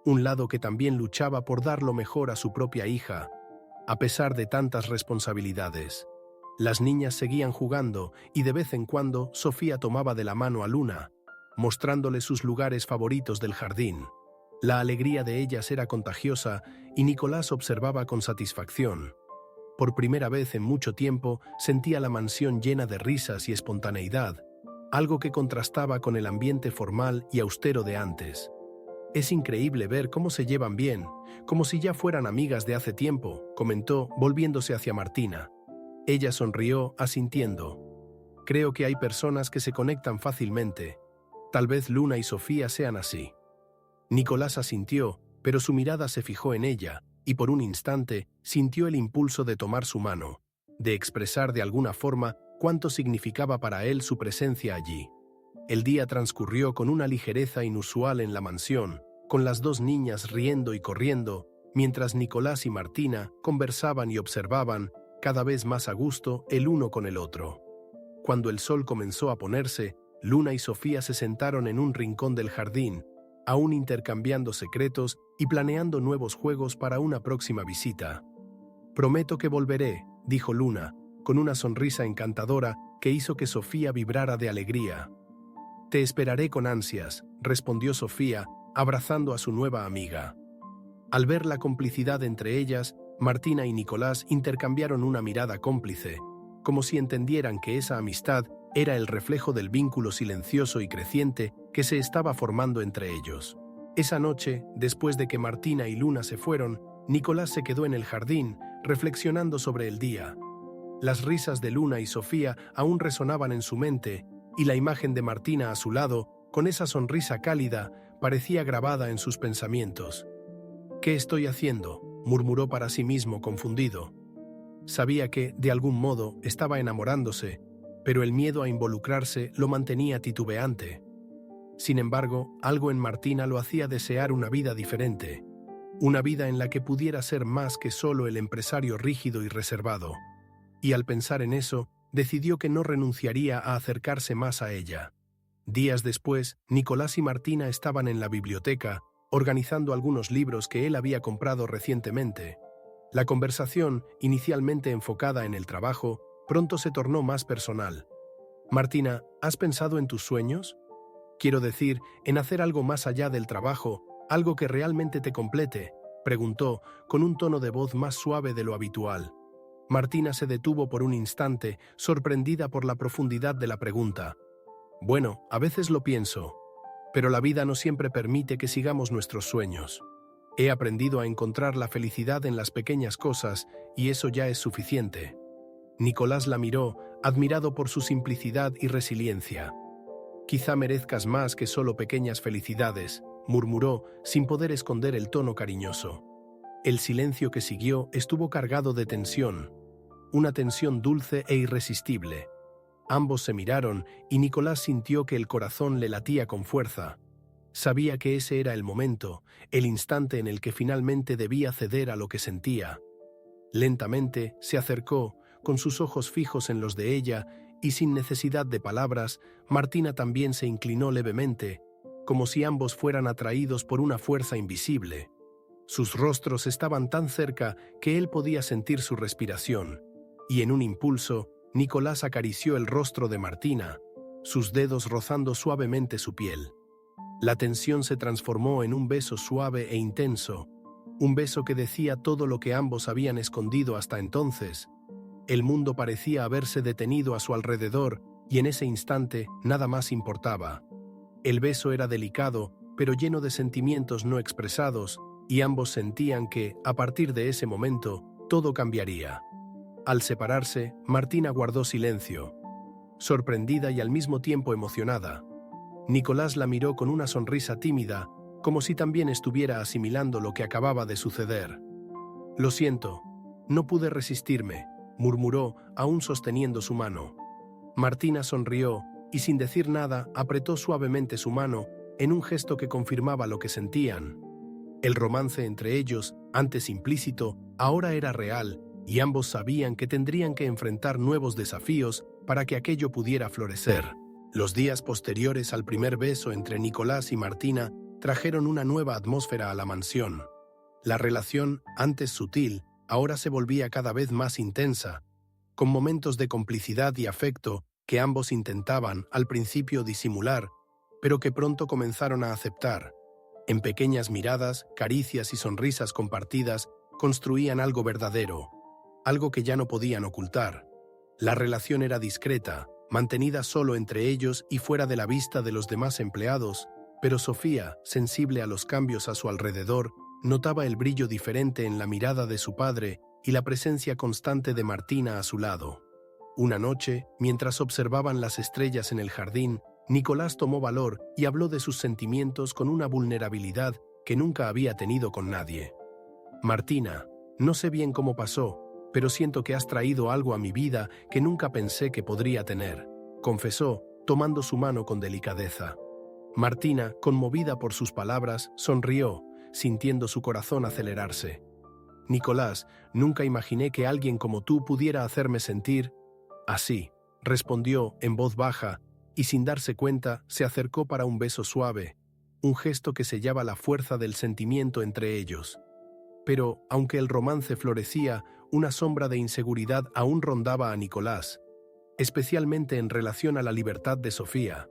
un lado que también luchaba por dar lo mejor a su propia hija, a pesar de tantas responsabilidades. Las niñas seguían jugando y de vez en cuando Sofía tomaba de la mano a Luna, mostrándole sus lugares favoritos del jardín. La alegría de ellas era contagiosa y Nicolás observaba con satisfacción. Por primera vez en mucho tiempo sentía la mansión llena de risas y espontaneidad, algo que contrastaba con el ambiente formal y austero de antes. «Es increíble ver cómo se llevan bien, como si ya fueran amigas de hace tiempo», comentó, volviéndose hacia Martina. Ella sonrió, asintiendo. «Creo que hay personas que se conectan fácilmente. Tal vez Luna y Sofía sean así». Nicolás asintió, pero su mirada se fijó en ella, y por un instante sintió el impulso de tomar su mano, de expresar de alguna forma cuánto significaba para él su presencia allí. El día transcurrió con una ligereza inusual en la mansión, con las dos niñas riendo y corriendo, mientras Nicolás y Martina conversaban y observaban, cada vez más a gusto el uno con el otro. Cuando el sol comenzó a ponerse, Luna y Sofía se sentaron en un rincón del jardín, aún intercambiando secretos y planeando nuevos juegos para una próxima visita. «Prometo que volveré», dijo Luna, con una sonrisa encantadora que hizo que Sofía vibrara de alegría. «Te esperaré con ansias», respondió Sofía, abrazando a su nueva amiga. Al ver la complicidad entre ellas, Martina y Nicolás intercambiaron una mirada cómplice, como si entendieran que esa amistad era el reflejo del vínculo silencioso y creciente que se estaba formando entre ellos. Esa noche, después de que Martina y Luna se fueron, Nicolás se quedó en el jardín, reflexionando sobre el día. Las risas de Luna y Sofía aún resonaban en su mente, y la imagen de Martina a su lado, con esa sonrisa cálida, parecía grabada en sus pensamientos. «¿Qué estoy haciendo?», murmuró para sí mismo, confundido. Sabía que, de algún modo, estaba enamorándose, pero el miedo a involucrarse lo mantenía titubeante. Sin embargo, algo en Martina lo hacía desear una vida diferente. una vida en la que pudiera ser más que solo el empresario rígido y reservado. Y al pensar en eso, decidió que no renunciaría a acercarse más a ella. Días después, Nicolás y Martina estaban en la biblioteca, organizando algunos libros que él había comprado recientemente. La conversación, inicialmente enfocada en el trabajo, pronto se tornó más personal. «Martina, ¿has pensado en tus sueños? Quiero decir, en hacer algo más allá del trabajo, algo que realmente te complete», preguntó, con un tono de voz más suave de lo habitual. Martina se detuvo por un instante, sorprendida por la profundidad de la pregunta. «Bueno, a veces lo pienso, pero la vida no siempre permite que sigamos nuestros sueños. He aprendido a encontrar la felicidad en las pequeñas cosas y eso ya es suficiente». Nicolás la miró, admirado por su simplicidad y resiliencia. «Quizá merezcas más que solo pequeñas felicidades», murmuró, sin poder esconder el tono cariñoso. El silencio que siguió estuvo cargado de tensión, una tensión dulce e irresistible. Ambos se miraron y Nicolás sintió que el corazón le latía con fuerza. Sabía que ese era el momento, el instante en el que finalmente debía ceder a lo que sentía. Lentamente se acercó, con sus ojos fijos en los de ella, y sin necesidad de palabras, Martina también se inclinó levemente, como si ambos fueran atraídos por una fuerza invisible. Sus rostros estaban tan cerca que él podía sentir su respiración, y en un impulso, Nicolás acarició el rostro de Martina, sus dedos rozando suavemente su piel. La tensión se transformó en un beso suave e intenso, un beso que decía todo lo que ambos habían escondido hasta entonces. El mundo parecía haberse detenido a su alrededor y en ese instante nada más importaba. El beso era delicado, pero lleno de sentimientos no expresados, y ambos sentían que, a partir de ese momento, todo cambiaría. Al separarse, Martina guardó silencio, sorprendida y al mismo tiempo emocionada. Nicolás la miró con una sonrisa tímida, como si también estuviera asimilando lo que acababa de suceder. «Lo siento, no pude resistirme», murmuró, aún sosteniendo su mano. Martina sonrió y sin decir nada apretó suavemente su mano en un gesto que confirmaba lo que sentían. El romance entre ellos, antes implícito, ahora era real y ambos sabían que tendrían que enfrentar nuevos desafíos para que aquello pudiera florecer. Los días posteriores al primer beso entre Nicolás y Martina trajeron una nueva atmósfera a la mansión. La relación, antes sutil, ahora se volvía cada vez más intensa, con momentos de complicidad y afecto que ambos intentaban, al principio, disimular, pero que pronto comenzaron a aceptar. En pequeñas miradas, caricias y sonrisas compartidas construían algo verdadero, algo que ya no podían ocultar. La relación era discreta, mantenida solo entre ellos y fuera de la vista de los demás empleados, pero Sofía, sensible a los cambios a su alrededor, notaba el brillo diferente en la mirada de su padre y la presencia constante de Martina a su lado. Una noche, mientras observaban las estrellas en el jardín, Nicolás tomó valor y habló de sus sentimientos con una vulnerabilidad que nunca había tenido con nadie. «Martina, no sé bien cómo pasó, pero siento que has traído algo a mi vida que nunca pensé que podría tener», confesó, tomando su mano con delicadeza. Martina, conmovida por sus palabras, sonrió, sintiendo su corazón acelerarse. «Nicolás, nunca imaginé que alguien como tú pudiera hacerme sentir así», respondió en voz baja, y sin darse cuenta se acercó para un beso suave, un gesto que sellaba la fuerza del sentimiento entre ellos. Pero, aunque el romance florecía, una sombra de inseguridad aún rondaba a Nicolás, especialmente en relación a la libertad de Sofía.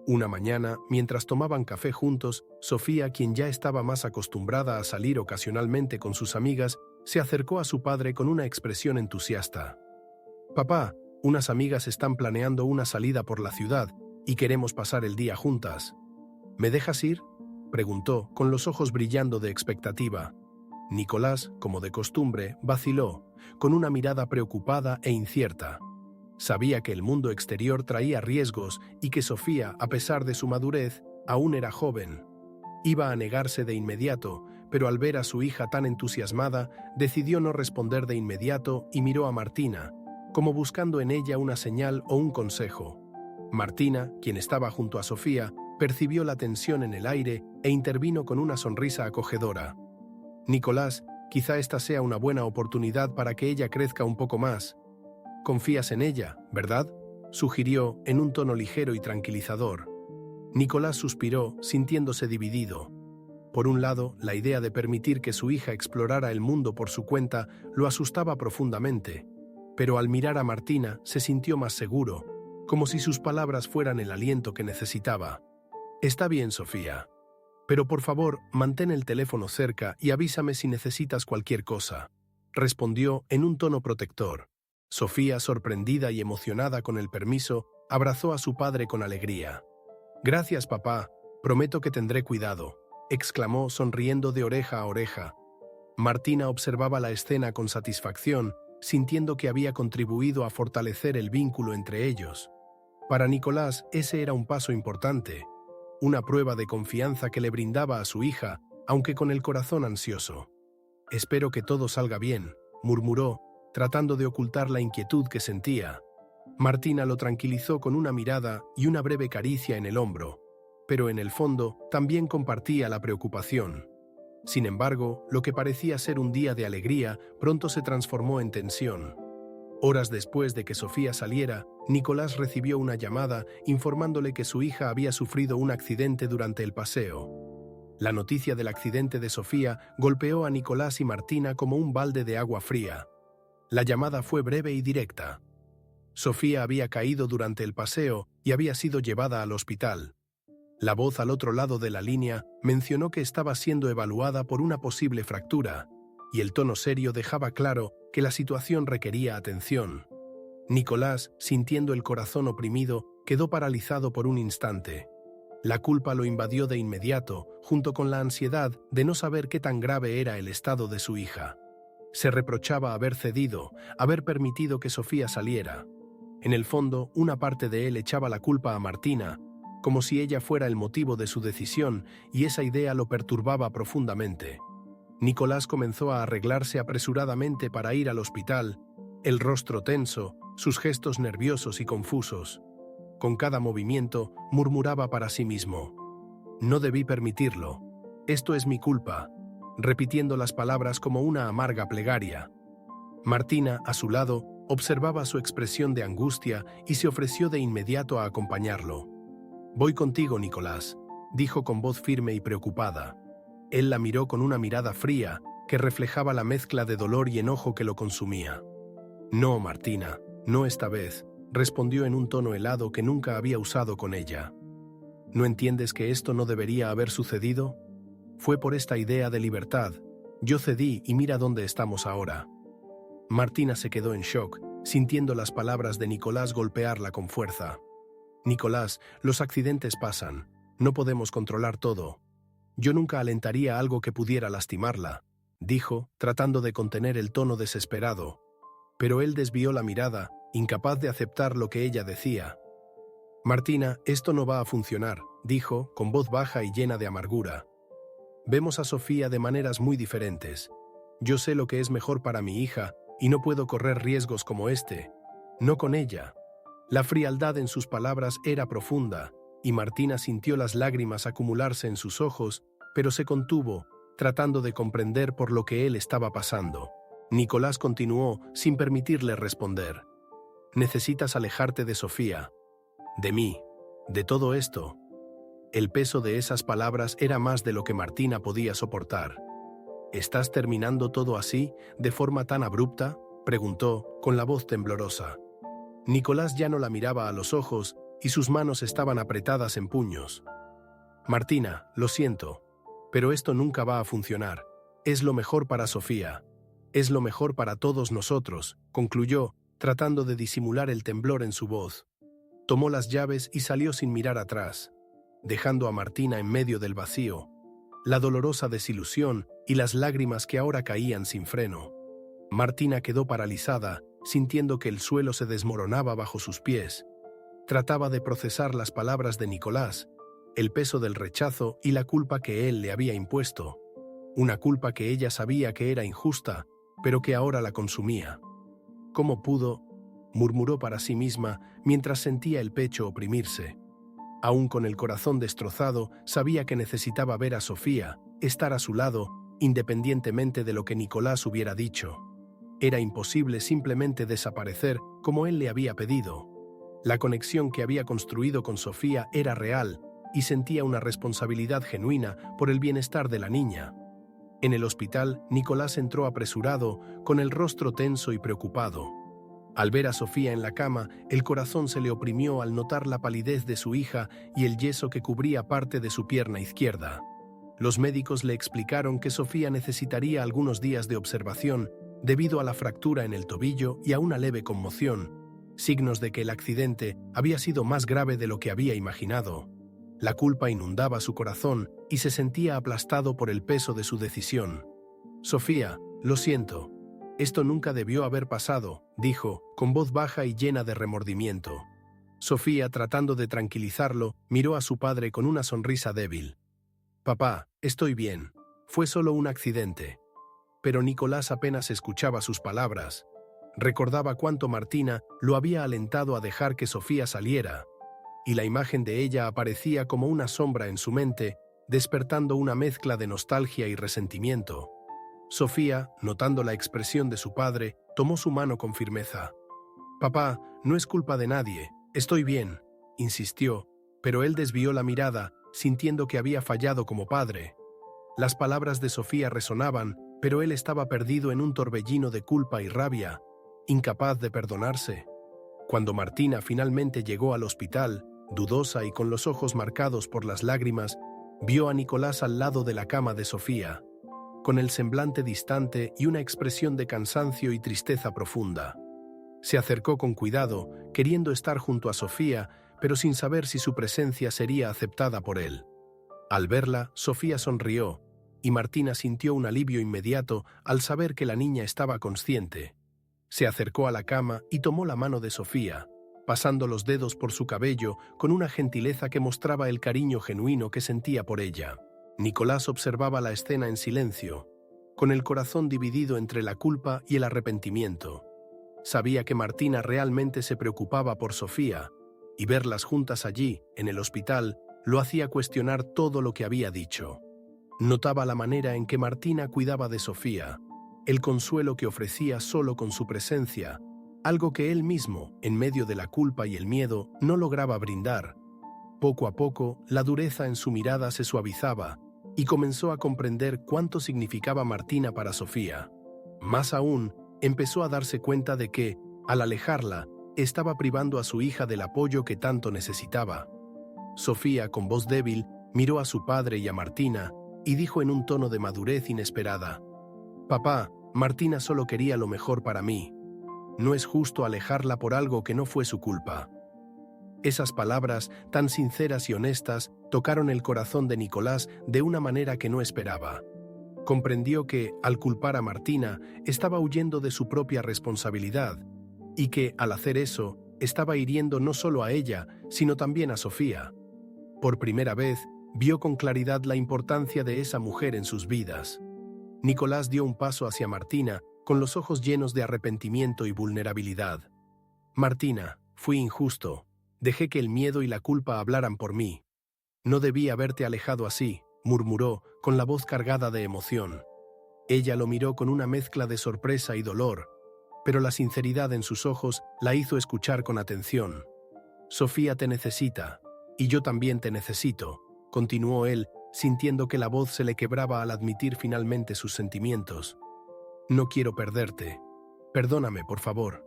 Una mañana, mientras tomaban café juntos, Sofía, quien ya estaba más acostumbrada a salir ocasionalmente con sus amigas, se acercó a su padre con una expresión entusiasta. «Papá, unas amigas están planeando una salida por la ciudad y queremos pasar el día juntas. ¿Me dejas ir?», preguntó, con los ojos brillando de expectativa. Nicolás, como de costumbre, vaciló, con una mirada preocupada e incierta. Sabía que el mundo exterior traía riesgos y que Sofía, a pesar de su madurez, aún era joven. Iba a negarse de inmediato, pero al ver a su hija tan entusiasmada, decidió no responder de inmediato y miró a Martina, como buscando en ella una señal o un consejo. Martina, quien estaba junto a Sofía, percibió la tensión en el aire e intervino con una sonrisa acogedora. Nicolás, quizá esta sea una buena oportunidad para que ella crezca un poco más. Confías en ella, ¿verdad?, sugirió en un tono ligero y tranquilizador. Nicolás suspiró, sintiéndose dividido. Por un lado, la idea de permitir que su hija explorara el mundo por su cuenta lo asustaba profundamente, pero al mirar a Martina se sintió más seguro, como si sus palabras fueran el aliento que necesitaba. Está bien, Sofía. Pero por favor, mantén el teléfono cerca y avísame si necesitas cualquier cosa, respondió en un tono protector. Sofía, sorprendida y emocionada con el permiso, abrazó a su padre con alegría. Gracias, papá, prometo que tendré cuidado, exclamó sonriendo de oreja a oreja. Martina observaba la escena con satisfacción, sintiendo que había contribuido a fortalecer el vínculo entre ellos. Para Nicolás, ese era un paso importante, una prueba de confianza que le brindaba a su hija, aunque con el corazón ansioso. Espero que todo salga bien, murmuró, tratando de ocultar la inquietud que sentía. Martina lo tranquilizó con una mirada y una breve caricia en el hombro, pero en el fondo también compartía la preocupación. Sin embargo, lo que parecía ser un día de alegría pronto se transformó en tensión. Horas después de que Sofía saliera, Nicolás recibió una llamada informándole que su hija había sufrido un accidente durante el paseo. La noticia del accidente de Sofía golpeó a Nicolás y Martina como un balde de agua fría. La llamada fue breve y directa. Sofía había caído durante el paseo y había sido llevada al hospital. La voz al otro lado de la línea mencionó que estaba siendo evaluada por una posible fractura, y el tono serio dejaba claro que la situación requería atención. Nicolás, sintiendo el corazón oprimido, quedó paralizado por un instante. La culpa lo invadió de inmediato, junto con la ansiedad de no saber qué tan grave era el estado de su hija. Se reprochaba haber cedido, haber permitido que Sofía saliera. En el fondo, una parte de él echaba la culpa a Martina, como si ella fuera el motivo de su decisión, y esa idea lo perturbaba profundamente. Nicolás comenzó a arreglarse apresuradamente para ir al hospital, el rostro tenso, sus gestos nerviosos y confusos. Con cada movimiento, murmuraba para sí mismo: «No debí permitirlo. Esto es mi culpa», repitiendo las palabras como una amarga plegaria. Martina, a su lado, observaba su expresión de angustia y se ofreció de inmediato a acompañarlo. «Voy contigo, Nicolás», dijo con voz firme y preocupada. Él la miró con una mirada fría que reflejaba la mezcla de dolor y enojo que lo consumía. «No, Martina, no esta vez», respondió en un tono helado que nunca había usado con ella. «¿No entiendes que esto no debería haber sucedido? Fue por esta idea de libertad. Yo cedí y mira dónde estamos ahora». Martina se quedó en shock, sintiendo las palabras de Nicolás golpearla con fuerza. «Nicolás, los accidentes pasan. No podemos controlar todo. Yo nunca alentaría algo que pudiera lastimarla», dijo, tratando de contener el tono desesperado. Pero él desvió la mirada, incapaz de aceptar lo que ella decía. «Martina, esto no va a funcionar», dijo, con voz baja y llena de amargura. «Vemos a Sofía de maneras muy diferentes. Yo sé lo que es mejor para mi hija y no puedo correr riesgos como este. No con ella». La frialdad en sus palabras era profunda, y Martina sintió las lágrimas acumularse en sus ojos, pero se contuvo, tratando de comprender por lo que él estaba pasando. Nicolás continuó, sin permitirle responder. «Necesitas alejarte de Sofía, de mí, de todo esto». El peso de esas palabras era más de lo que Martina podía soportar. «¿Estás terminando todo así, de forma tan abrupta?», preguntó, con la voz temblorosa. Nicolás ya no la miraba a los ojos y sus manos estaban apretadas en puños. «Martina, lo siento, pero esto nunca va a funcionar. Es lo mejor para Sofía. Es lo mejor para todos nosotros», concluyó, tratando de disimular el temblor en su voz. Tomó las llaves y salió sin mirar atrás, dejando a Martina en medio del vacío, la dolorosa desilusión y las lágrimas que ahora caían sin freno. Martina quedó paralizada, sintiendo que el suelo se desmoronaba bajo sus pies. Trataba de procesar las palabras de Nicolás, el peso del rechazo y la culpa que él le había impuesto. Una culpa que ella sabía que era injusta, pero que ahora la consumía. «¿Cómo pudo?», murmuró para sí misma mientras sentía el pecho oprimirse. Aún con el corazón destrozado, sabía que necesitaba ver a Sofía, estar a su lado, independientemente de lo que Nicolás hubiera dicho. Era imposible simplemente desaparecer como él le había pedido. La conexión que había construido con Sofía era real y sentía una responsabilidad genuina por el bienestar de la niña. En el hospital, Nicolás entró apresurado, con el rostro tenso y preocupado. Al ver a Sofía en la cama, el corazón se le oprimió al notar la palidez de su hija y el yeso que cubría parte de su pierna izquierda. Los médicos le explicaron que Sofía necesitaría algunos días de observación debido a la fractura en el tobillo y a una leve conmoción, signos de que el accidente había sido más grave de lo que había imaginado. La culpa inundaba su corazón y se sentía aplastado por el peso de su decisión. «Sofía, lo siento. Esto nunca debió haber pasado», dijo, con voz baja y llena de remordimiento. Sofía, tratando de tranquilizarlo, miró a su padre con una sonrisa débil. «Papá, estoy bien. Fue solo un accidente». Pero Nicolás apenas escuchaba sus palabras. Recordaba cuánto Martina lo había alentado a dejar que Sofía saliera, y la imagen de ella aparecía como una sombra en su mente, despertando una mezcla de nostalgia y resentimiento. Sofía, notando la expresión de su padre, tomó su mano con firmeza. «Papá, no es culpa de nadie. Estoy bien», insistió, pero él desvió la mirada, sintiendo que había fallado como padre. Las palabras de Sofía resonaban, pero él estaba perdido en un torbellino de culpa y rabia, incapaz de perdonarse. Cuando Martina finalmente llegó al hospital, dudosa y con los ojos marcados por las lágrimas, vio a Nicolás al lado de la cama de Sofía, con el semblante distante y una expresión de cansancio y tristeza profunda. Se acercó con cuidado, queriendo estar junto a Sofía, pero sin saber si su presencia sería aceptada por él. Al verla, Sofía sonrió, y Martina sintió un alivio inmediato al saber que la niña estaba consciente. Se acercó a la cama y tomó la mano de Sofía, pasando los dedos por su cabello con una gentileza que mostraba el cariño genuino que sentía por ella. Nicolás observaba la escena en silencio, con el corazón dividido entre la culpa y el arrepentimiento. Sabía que Martina realmente se preocupaba por Sofía, y verlas juntas allí, en el hospital, lo hacía cuestionar todo lo que había dicho. Notaba la manera en que Martina cuidaba de Sofía, el consuelo que ofrecía solo con su presencia, algo que él mismo, en medio de la culpa y el miedo, no lograba brindar. Poco a poco, la dureza en su mirada se suavizaba, y comenzó a comprender cuánto significaba Martina para Sofía. Más aún, empezó a darse cuenta de que, al alejarla, estaba privando a su hija del apoyo que tanto necesitaba. Sofía, con voz débil, miró a su padre y a Martina, y dijo en un tono de madurez inesperada: «Papá, Martina solo quería lo mejor para mí. No es justo alejarla por algo que no fue su culpa». Esas palabras, tan sinceras y honestas, tocaron el corazón de Nicolás de una manera que no esperaba. Comprendió que, al culpar a Martina, estaba huyendo de su propia responsabilidad, y que, al hacer eso, estaba hiriendo no solo a ella, sino también a Sofía. Por primera vez, vio con claridad la importancia de esa mujer en sus vidas. Nicolás dio un paso hacia Martina, con los ojos llenos de arrepentimiento y vulnerabilidad. «Martina, fui injusto. Dejé que el miedo y la culpa hablaran por mí. No debí haberte alejado así», murmuró, con la voz cargada de emoción. Ella lo miró con una mezcla de sorpresa y dolor, pero la sinceridad en sus ojos la hizo escuchar con atención. «Sofía te necesita, y yo también te necesito», continuó él, sintiendo que la voz se le quebraba al admitir finalmente sus sentimientos. «No quiero perderte. Perdóname, por favor».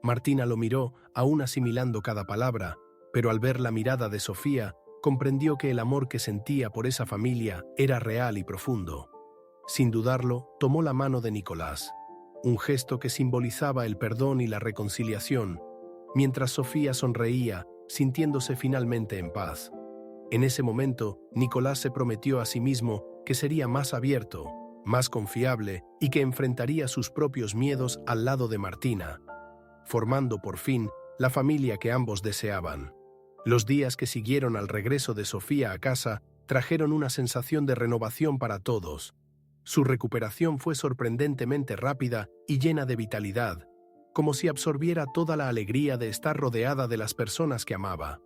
Martina lo miró, aún asimilando cada palabra, pero al ver la mirada de Sofía, comprendió que el amor que sentía por esa familia era real y profundo. Sin dudarlo, tomó la mano de Nicolás, un gesto que simbolizaba el perdón y la reconciliación, mientras Sofía sonreía, sintiéndose finalmente en paz. En ese momento, Nicolás se prometió a sí mismo que sería más abierto, más confiable y que enfrentaría sus propios miedos al lado de Martina, formando por fin la familia que ambos deseaban. Los días que siguieron al regreso de Sofía a casa trajeron una sensación de renovación para todos. Su recuperación fue sorprendentemente rápida y llena de vitalidad, como si absorbiera toda la alegría de estar rodeada de las personas que amaba.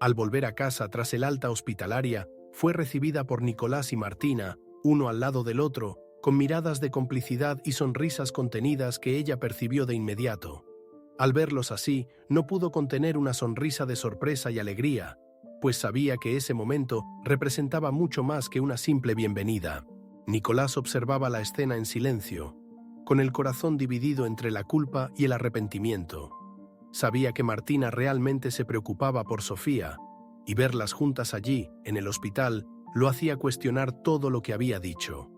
Al volver a casa tras el alta hospitalaria, fue recibida por Nicolás y Martina, uno al lado del otro, con miradas de complicidad y sonrisas contenidas que ella percibió de inmediato. Al verlos así, no pudo contener una sonrisa de sorpresa y alegría, pues sabía que ese momento representaba mucho más que una simple bienvenida. Nicolás observaba la escena en silencio, con el corazón dividido entre la culpa y el arrepentimiento. Sabía que Martina realmente se preocupaba por Sofía, y verlas juntas allí, en el hospital, lo hacía cuestionar todo lo que había dicho.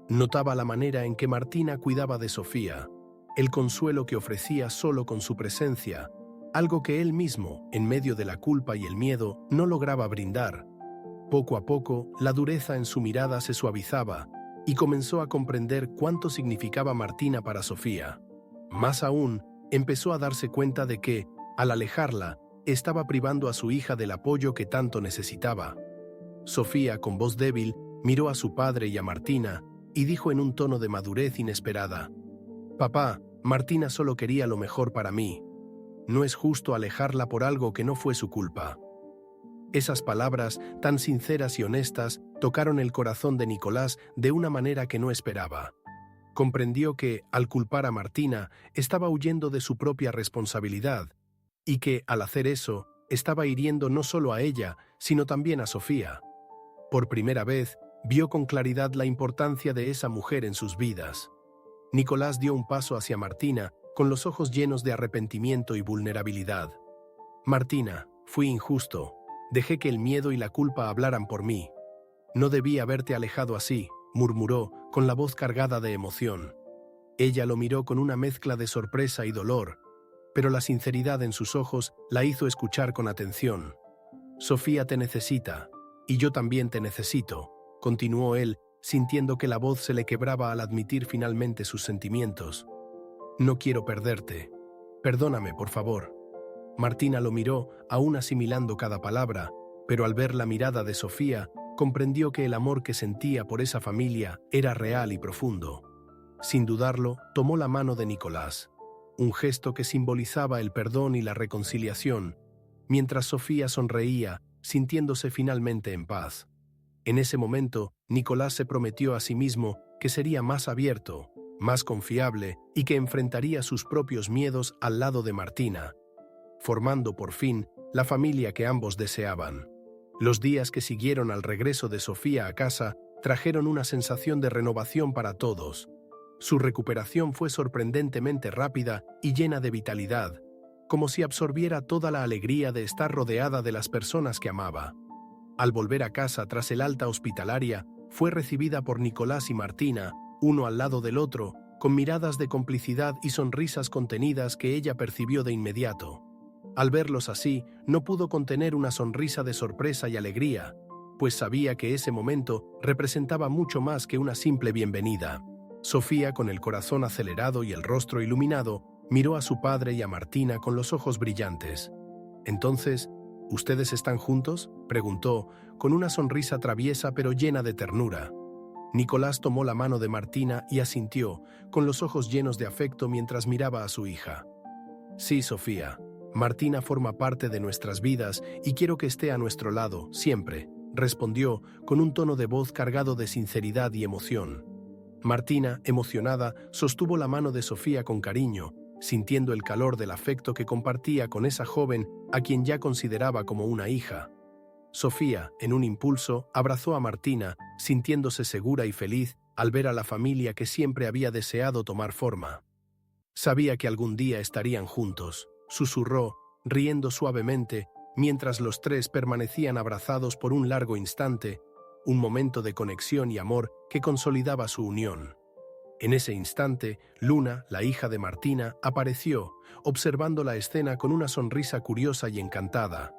Notaba la manera en que Martina cuidaba de Sofía, el consuelo que ofrecía solo con su presencia, algo que él mismo, en medio de la culpa y el miedo, no lograba brindar. Poco a poco, la dureza en su mirada se suavizaba, y comenzó a comprender cuánto significaba Martina para Sofía. Más aún, empezó a darse cuenta de que, al alejarla, estaba privando a su hija del apoyo que tanto necesitaba. Sofía, con voz débil, miró a su padre y a Martina, y dijo en un tono de madurez inesperada: «Papá, Martina solo quería lo mejor para mí. No es justo alejarla por algo que no fue su culpa». Esas palabras, tan sinceras y honestas, tocaron el corazón de Nicolás de una manera que no esperaba. Comprendió que, al culpar a Martina, estaba huyendo de su propia responsabilidad, y que, al hacer eso, estaba hiriendo no solo a ella, sino también a Sofía. Por primera vez, vio con claridad la importancia de esa mujer en sus vidas. Nicolás dio un paso hacia Martina, con los ojos llenos de arrepentimiento y vulnerabilidad. «Martina, fui injusto. Dejé que el miedo y la culpa hablaran por mí. No debí haberte alejado así», murmuró, con la voz cargada de emoción. Ella lo miró con una mezcla de sorpresa y dolor, pero la sinceridad en sus ojos la hizo escuchar con atención. «Sofía te necesita, y yo también te necesito», continuó él, sintiendo que la voz se le quebraba al admitir finalmente sus sentimientos. «No quiero perderte. Perdóname, por favor». Martina lo miró, aún asimilando cada palabra, pero al ver la mirada de Sofía, comprendió que el amor que sentía por esa familia era real y profundo. Sin dudarlo, tomó la mano de Nicolás, un gesto que simbolizaba el perdón y la reconciliación, mientras Sofía sonreía, sintiéndose finalmente en paz. En ese momento, Nicolás se prometió a sí mismo que sería más abierto, más confiable y que enfrentaría sus propios miedos al lado de Martina, formando por fin la familia que ambos deseaban. Los días que siguieron al regreso de Sofía a casa trajeron una sensación de renovación para todos. Su recuperación fue sorprendentemente rápida y llena de vitalidad, como si absorbiera toda la alegría de estar rodeada de las personas que amaba. Al volver a casa tras el alta hospitalaria, fue recibida por Nicolás y Martina, uno al lado del otro, con miradas de complicidad y sonrisas contenidas que ella percibió de inmediato. Al verlos así, no pudo contener una sonrisa de sorpresa y alegría, pues sabía que ese momento representaba mucho más que una simple bienvenida. Sofía, con el corazón acelerado y el rostro iluminado, miró a su padre y a Martina con los ojos brillantes. «Entonces, ¿ustedes están juntos?», preguntó, con una sonrisa traviesa pero llena de ternura. Nicolás tomó la mano de Martina y asintió, con los ojos llenos de afecto mientras miraba a su hija. «Sí, Sofía. Martina forma parte de nuestras vidas y quiero que esté a nuestro lado, siempre», respondió, con un tono de voz cargado de sinceridad y emoción. Martina, emocionada, sostuvo la mano de Sofía con cariño, sintiendo el calor del afecto que compartía con esa joven a quien ya consideraba como una hija. Sofía, en un impulso, abrazó a Martina, sintiéndose segura y feliz al ver a la familia que siempre había deseado tomar forma. Sabía que algún día estarían juntos, susurró, riendo suavemente, mientras los tres permanecían abrazados por un largo instante, un momento de conexión y amor que consolidaba su unión. En ese instante, Luna, la hija de Martina, apareció, observando la escena con una sonrisa curiosa y encantada.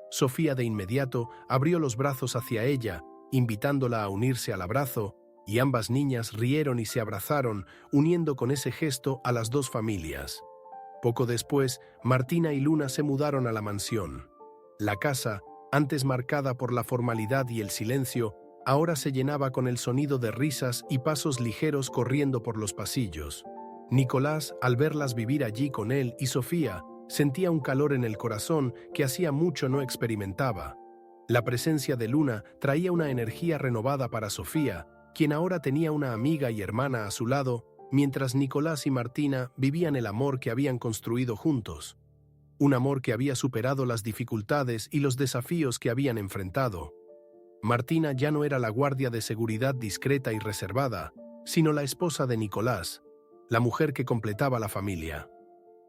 Sofía de inmediato abrió los brazos hacia ella, invitándola a unirse al abrazo, y ambas niñas rieron y se abrazaron, uniendo con ese gesto a las dos familias. Poco después, Martina y Luna se mudaron a la mansión. La casa, antes marcada por la formalidad y el silencio, ahora se llenaba con el sonido de risas y pasos ligeros corriendo por los pasillos. Nicolás, al verlas vivir allí con él y Sofía, sentía un calor en el corazón que hacía mucho no experimentaba. La presencia de Luna traía una energía renovada para Sofía, quien ahora tenía una amiga y hermana a su lado, mientras Nicolás y Martina vivían el amor que habían construido juntos. Un amor que había superado las dificultades y los desafíos que habían enfrentado. Martina ya no era la guardia de seguridad discreta y reservada, sino la esposa de Nicolás, la mujer que completaba la familia.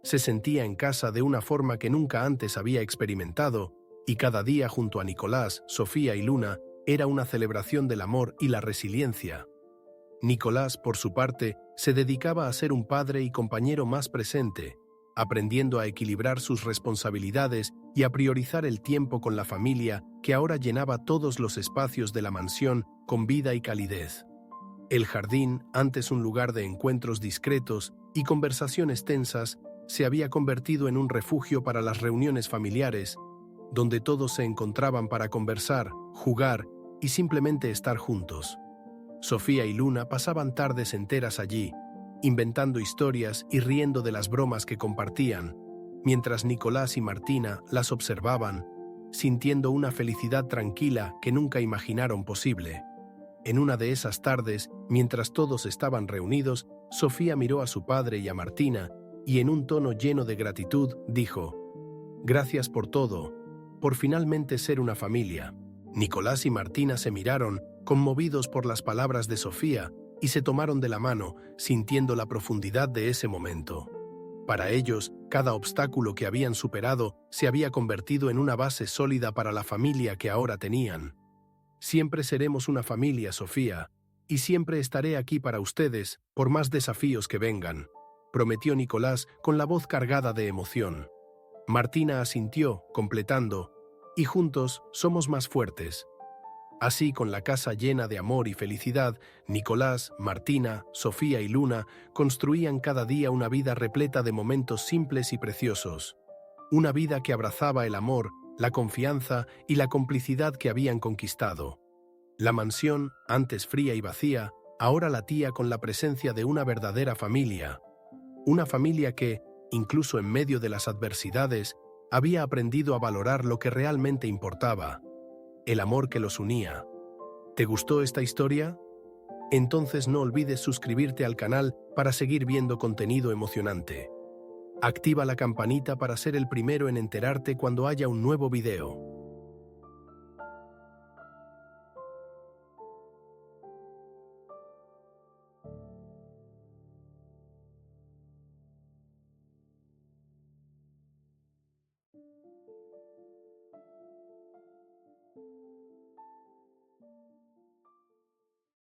Se sentía en casa de una forma que nunca antes había experimentado, y cada día junto a Nicolás, Sofía y Luna era una celebración del amor y la resiliencia. Nicolás, por su parte, se dedicaba a ser un padre y compañero más presente, aprendiendo a equilibrar sus responsabilidades y a priorizar el tiempo con la familia que ahora llenaba todos los espacios de la mansión con vida y calidez. El jardín, antes un lugar de encuentros discretos y conversaciones tensas, se había convertido en un refugio para las reuniones familiares, donde todos se encontraban para conversar, jugar y simplemente estar juntos. Sofía y Luna pasaban tardes enteras allí, inventando historias y riendo de las bromas que compartían, mientras Nicolás y Martina las observaban, sintiendo una felicidad tranquila que nunca imaginaron posible. En una de esas tardes, mientras todos estaban reunidos, Sofía miró a su padre y a Martina, y en un tono lleno de gratitud dijo: «Gracias por todo, por finalmente ser una familia». Nicolás y Martina se miraron, conmovidos por las palabras de Sofía, y se tomaron de la mano, sintiendo la profundidad de ese momento. Para ellos, cada obstáculo que habían superado se había convertido en una base sólida para la familia que ahora tenían. «Siempre seremos una familia, Sofía, y siempre estaré aquí para ustedes, por más desafíos que vengan», prometió Nicolás con la voz cargada de emoción. Martina asintió, completando: «Y juntos somos más fuertes». Así, con la casa llena de amor y felicidad, Nicolás, Martina, Sofía y Luna construían cada día una vida repleta de momentos simples y preciosos. Una vida que abrazaba el amor, la confianza y la complicidad que habían conquistado. La mansión, antes fría y vacía, ahora latía con la presencia de una verdadera familia. Una familia que, incluso en medio de las adversidades, había aprendido a valorar lo que realmente importaba: el amor que los unía. ¿Te gustó esta historia? Entonces no olvides suscribirte al canal para seguir viendo contenido emocionante. Activa la campanita para ser el primero en enterarte cuando haya un nuevo video.